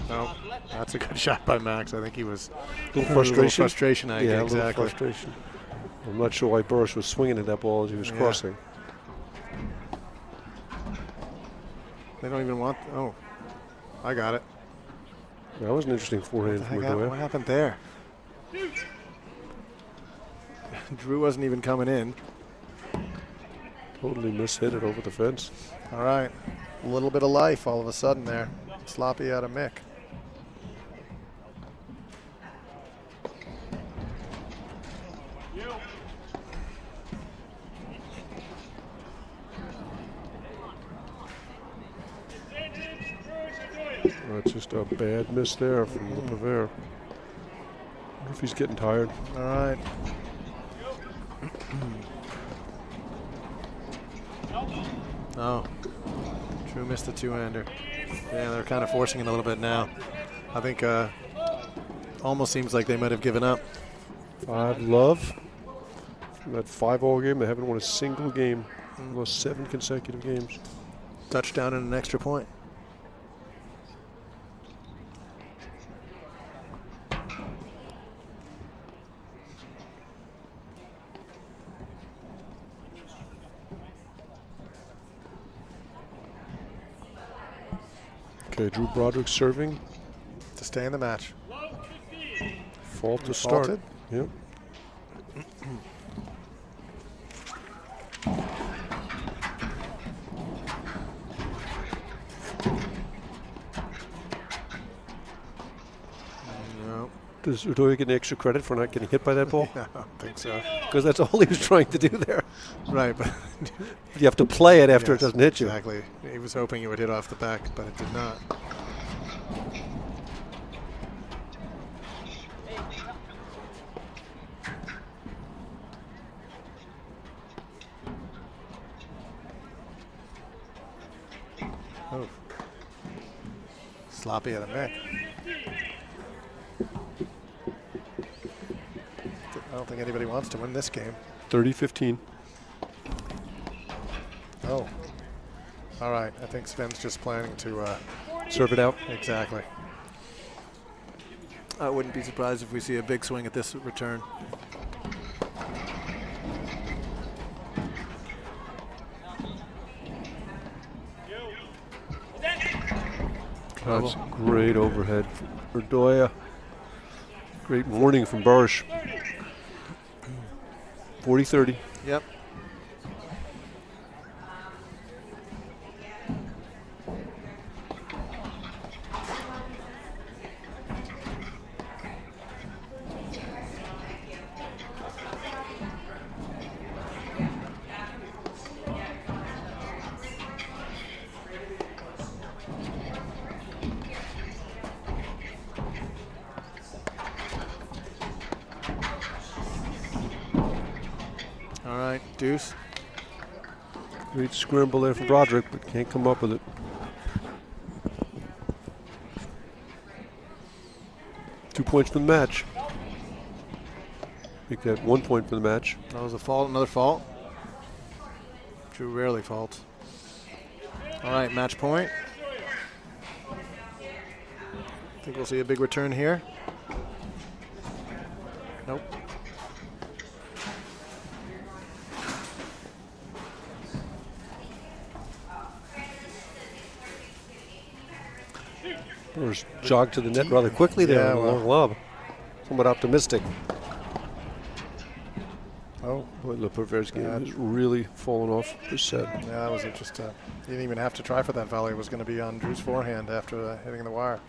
No, that's a good shot by Max. I think he was A little frustration. Frustration. I Yeah, think, exactly. a little frustration. I'm not sure why Burus was swinging at that ball as he was crossing. They don't even want. Oh, I got it. That was an interesting forehand from What Irdoja. happened there? Drew wasn't even coming in. Totally mishit it over the fence. All right, a little bit of life all of a sudden there. Sloppy out of Mick. That's just a bad miss there from Le Pivert. Wonder if he's getting tired. All right. Oh, Drew missed the two-hander. Yeah, they're kind of forcing it a little bit now. I think almost seems like they might have given up. 5-love. From that 5-all game, they haven't won a single game. Lost 7 consecutive games. Touchdown and an extra point. Okay, Drew Broderick serving. To stay in the match. Fault to start. Faulted? Yep. No. Does Irdoja get any extra credit for not getting hit by that ball? I don't think so. Because that's all he was trying to do there. Right, but You have to play it after it yes, doesn't hit you. Exactly. He was hoping it would hit off the back, but it did not. Oh. Sloppy at a Mick. I don't think anybody wants to win this game. 30-15. Oh. All right. I think Sven's just planning to Serve it out. exactly. I wouldn't be surprised if we see a big swing at this return. That's great overhead for Irdoja. Great warning from Burus. 40-30. Yep. All right, deuce. Great scramble there for Broderick, but can't come up with it. Two points for the match. Make that 1 point for the match. That was a fault, another fault. Drew rarely faults. All right, match point. Think we'll see a big return here. Nope. Burus jogged to the net rather quickly there Yeah, on a well. long lob. Somewhat optimistic. Oh, Boy, Pivert's game has really fallen off this set. yeah, that was just he didn't even have to try for that volley. It was going to be on Drew's forehand after hitting the wire.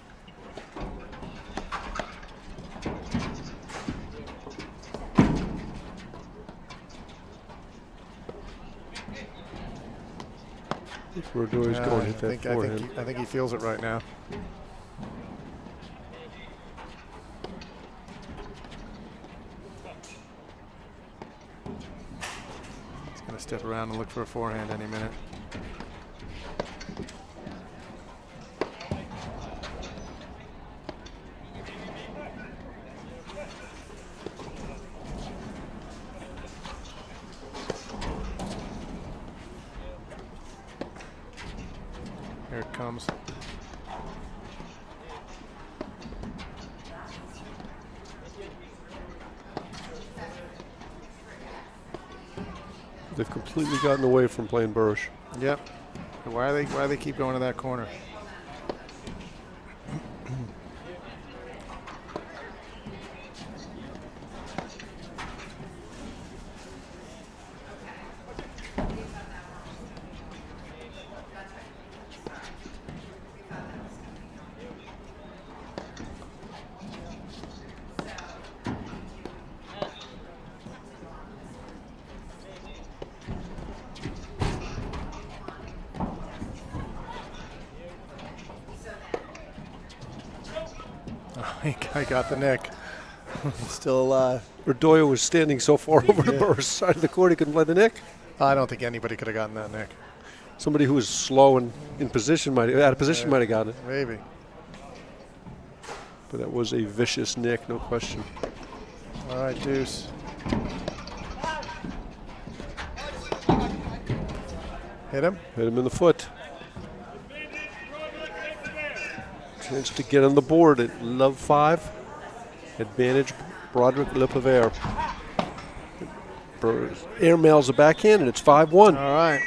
That's where Irdoja's Yeah, going to hit that forehand. I think he feels it right now. He's going to step around and look for a forehand any minute. Here it comes. They've completely gotten away from playing Burus. Yep. Why they keep going to that corner? I got the nick. Still alive. Irdoja was standing so far over the Burus side of the court he couldn't play the nick. I don't think anybody could have gotten that nick. Somebody who was slow and in position out of position might have gotten it. Maybe. But that was a vicious nick, no question. All right, deuce. Hit him. Hit him in the foot. Chance to get on the board at love 5. Advantage Broderick Pivert. Airmails a backhand and it's 5-1. All right.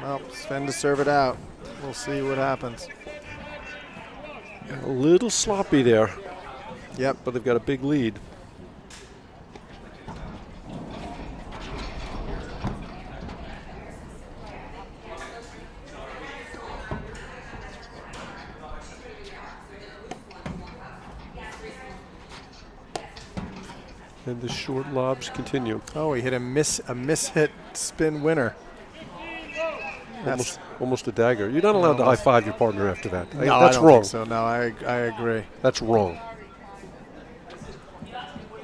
Well, Sven to serve it out. We'll see what happens. A little sloppy there, Yep. but they've got a big lead. And the short lobs continue. Oh, he hit a mishit spin winner. Almost a dagger. You're not allowed to high-five your partner after that. No, That's I don't wrong. think so. No, I agree. That's wrong.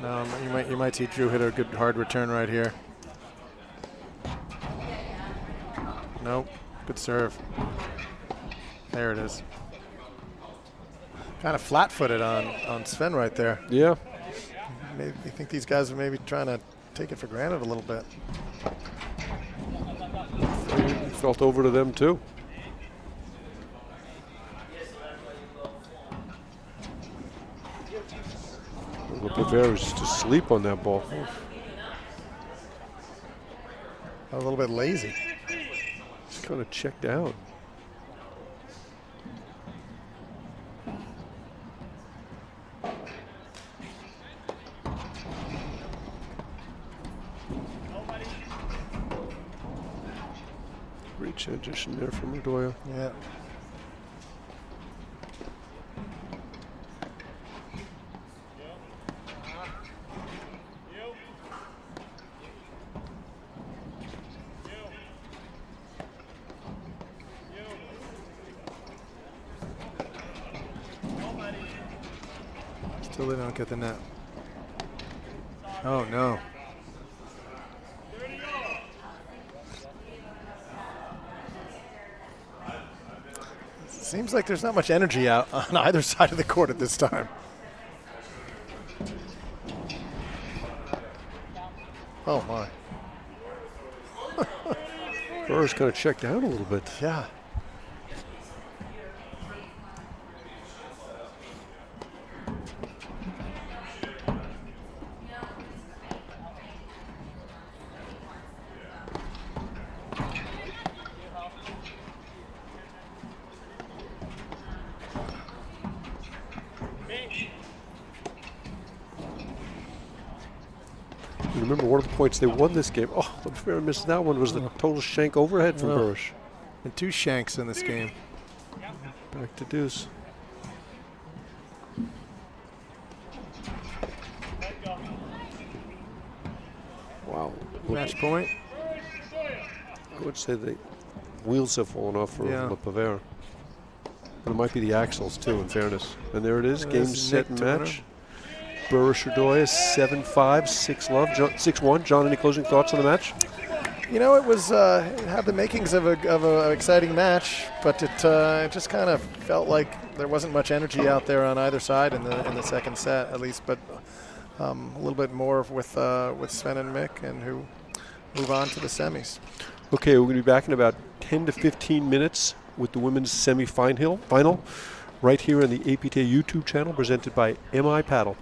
No, you might see Drew hit a good hard return right here. Nope. Good serve. There it is. Kind of flat-footed on Sven right there. Yeah. Maybe you think these guys are maybe trying to take it for granted a little bit. He felt over to them too. Pivert was just asleep on that ball. I was a little bit lazy. Just kind of checked out. transition there from Irdoja. Yeah. Still they don't get the net. Oh no. Seems like there's not much energy out on either side of the court at this time. Oh my. Burus kind of checked out a little bit. Yeah. Remember, one of the points they won this game. Oh, the fair missed that one was the total shank overhead from Burus. And 2 shanks in this game. Back to deuce. Wow. Match point. I would say the wheels have fallen off for Pivert. But it might be the axles, too, in fairness. And there it is, game, set, and match. Burus Irdoja 7-5, 6-1. John, any closing thoughts on the match? You know, it was it had the makings of an exciting match, but it just kind of felt like there wasn't much energy out there on either side in the second set, at least. But a little bit more with Sven and Mick, and who move on to the semis. Okay, we're going to be back in about 10 to 15 minutes with the women's semi-final right here on the APTA YouTube channel, presented by MI Paddle.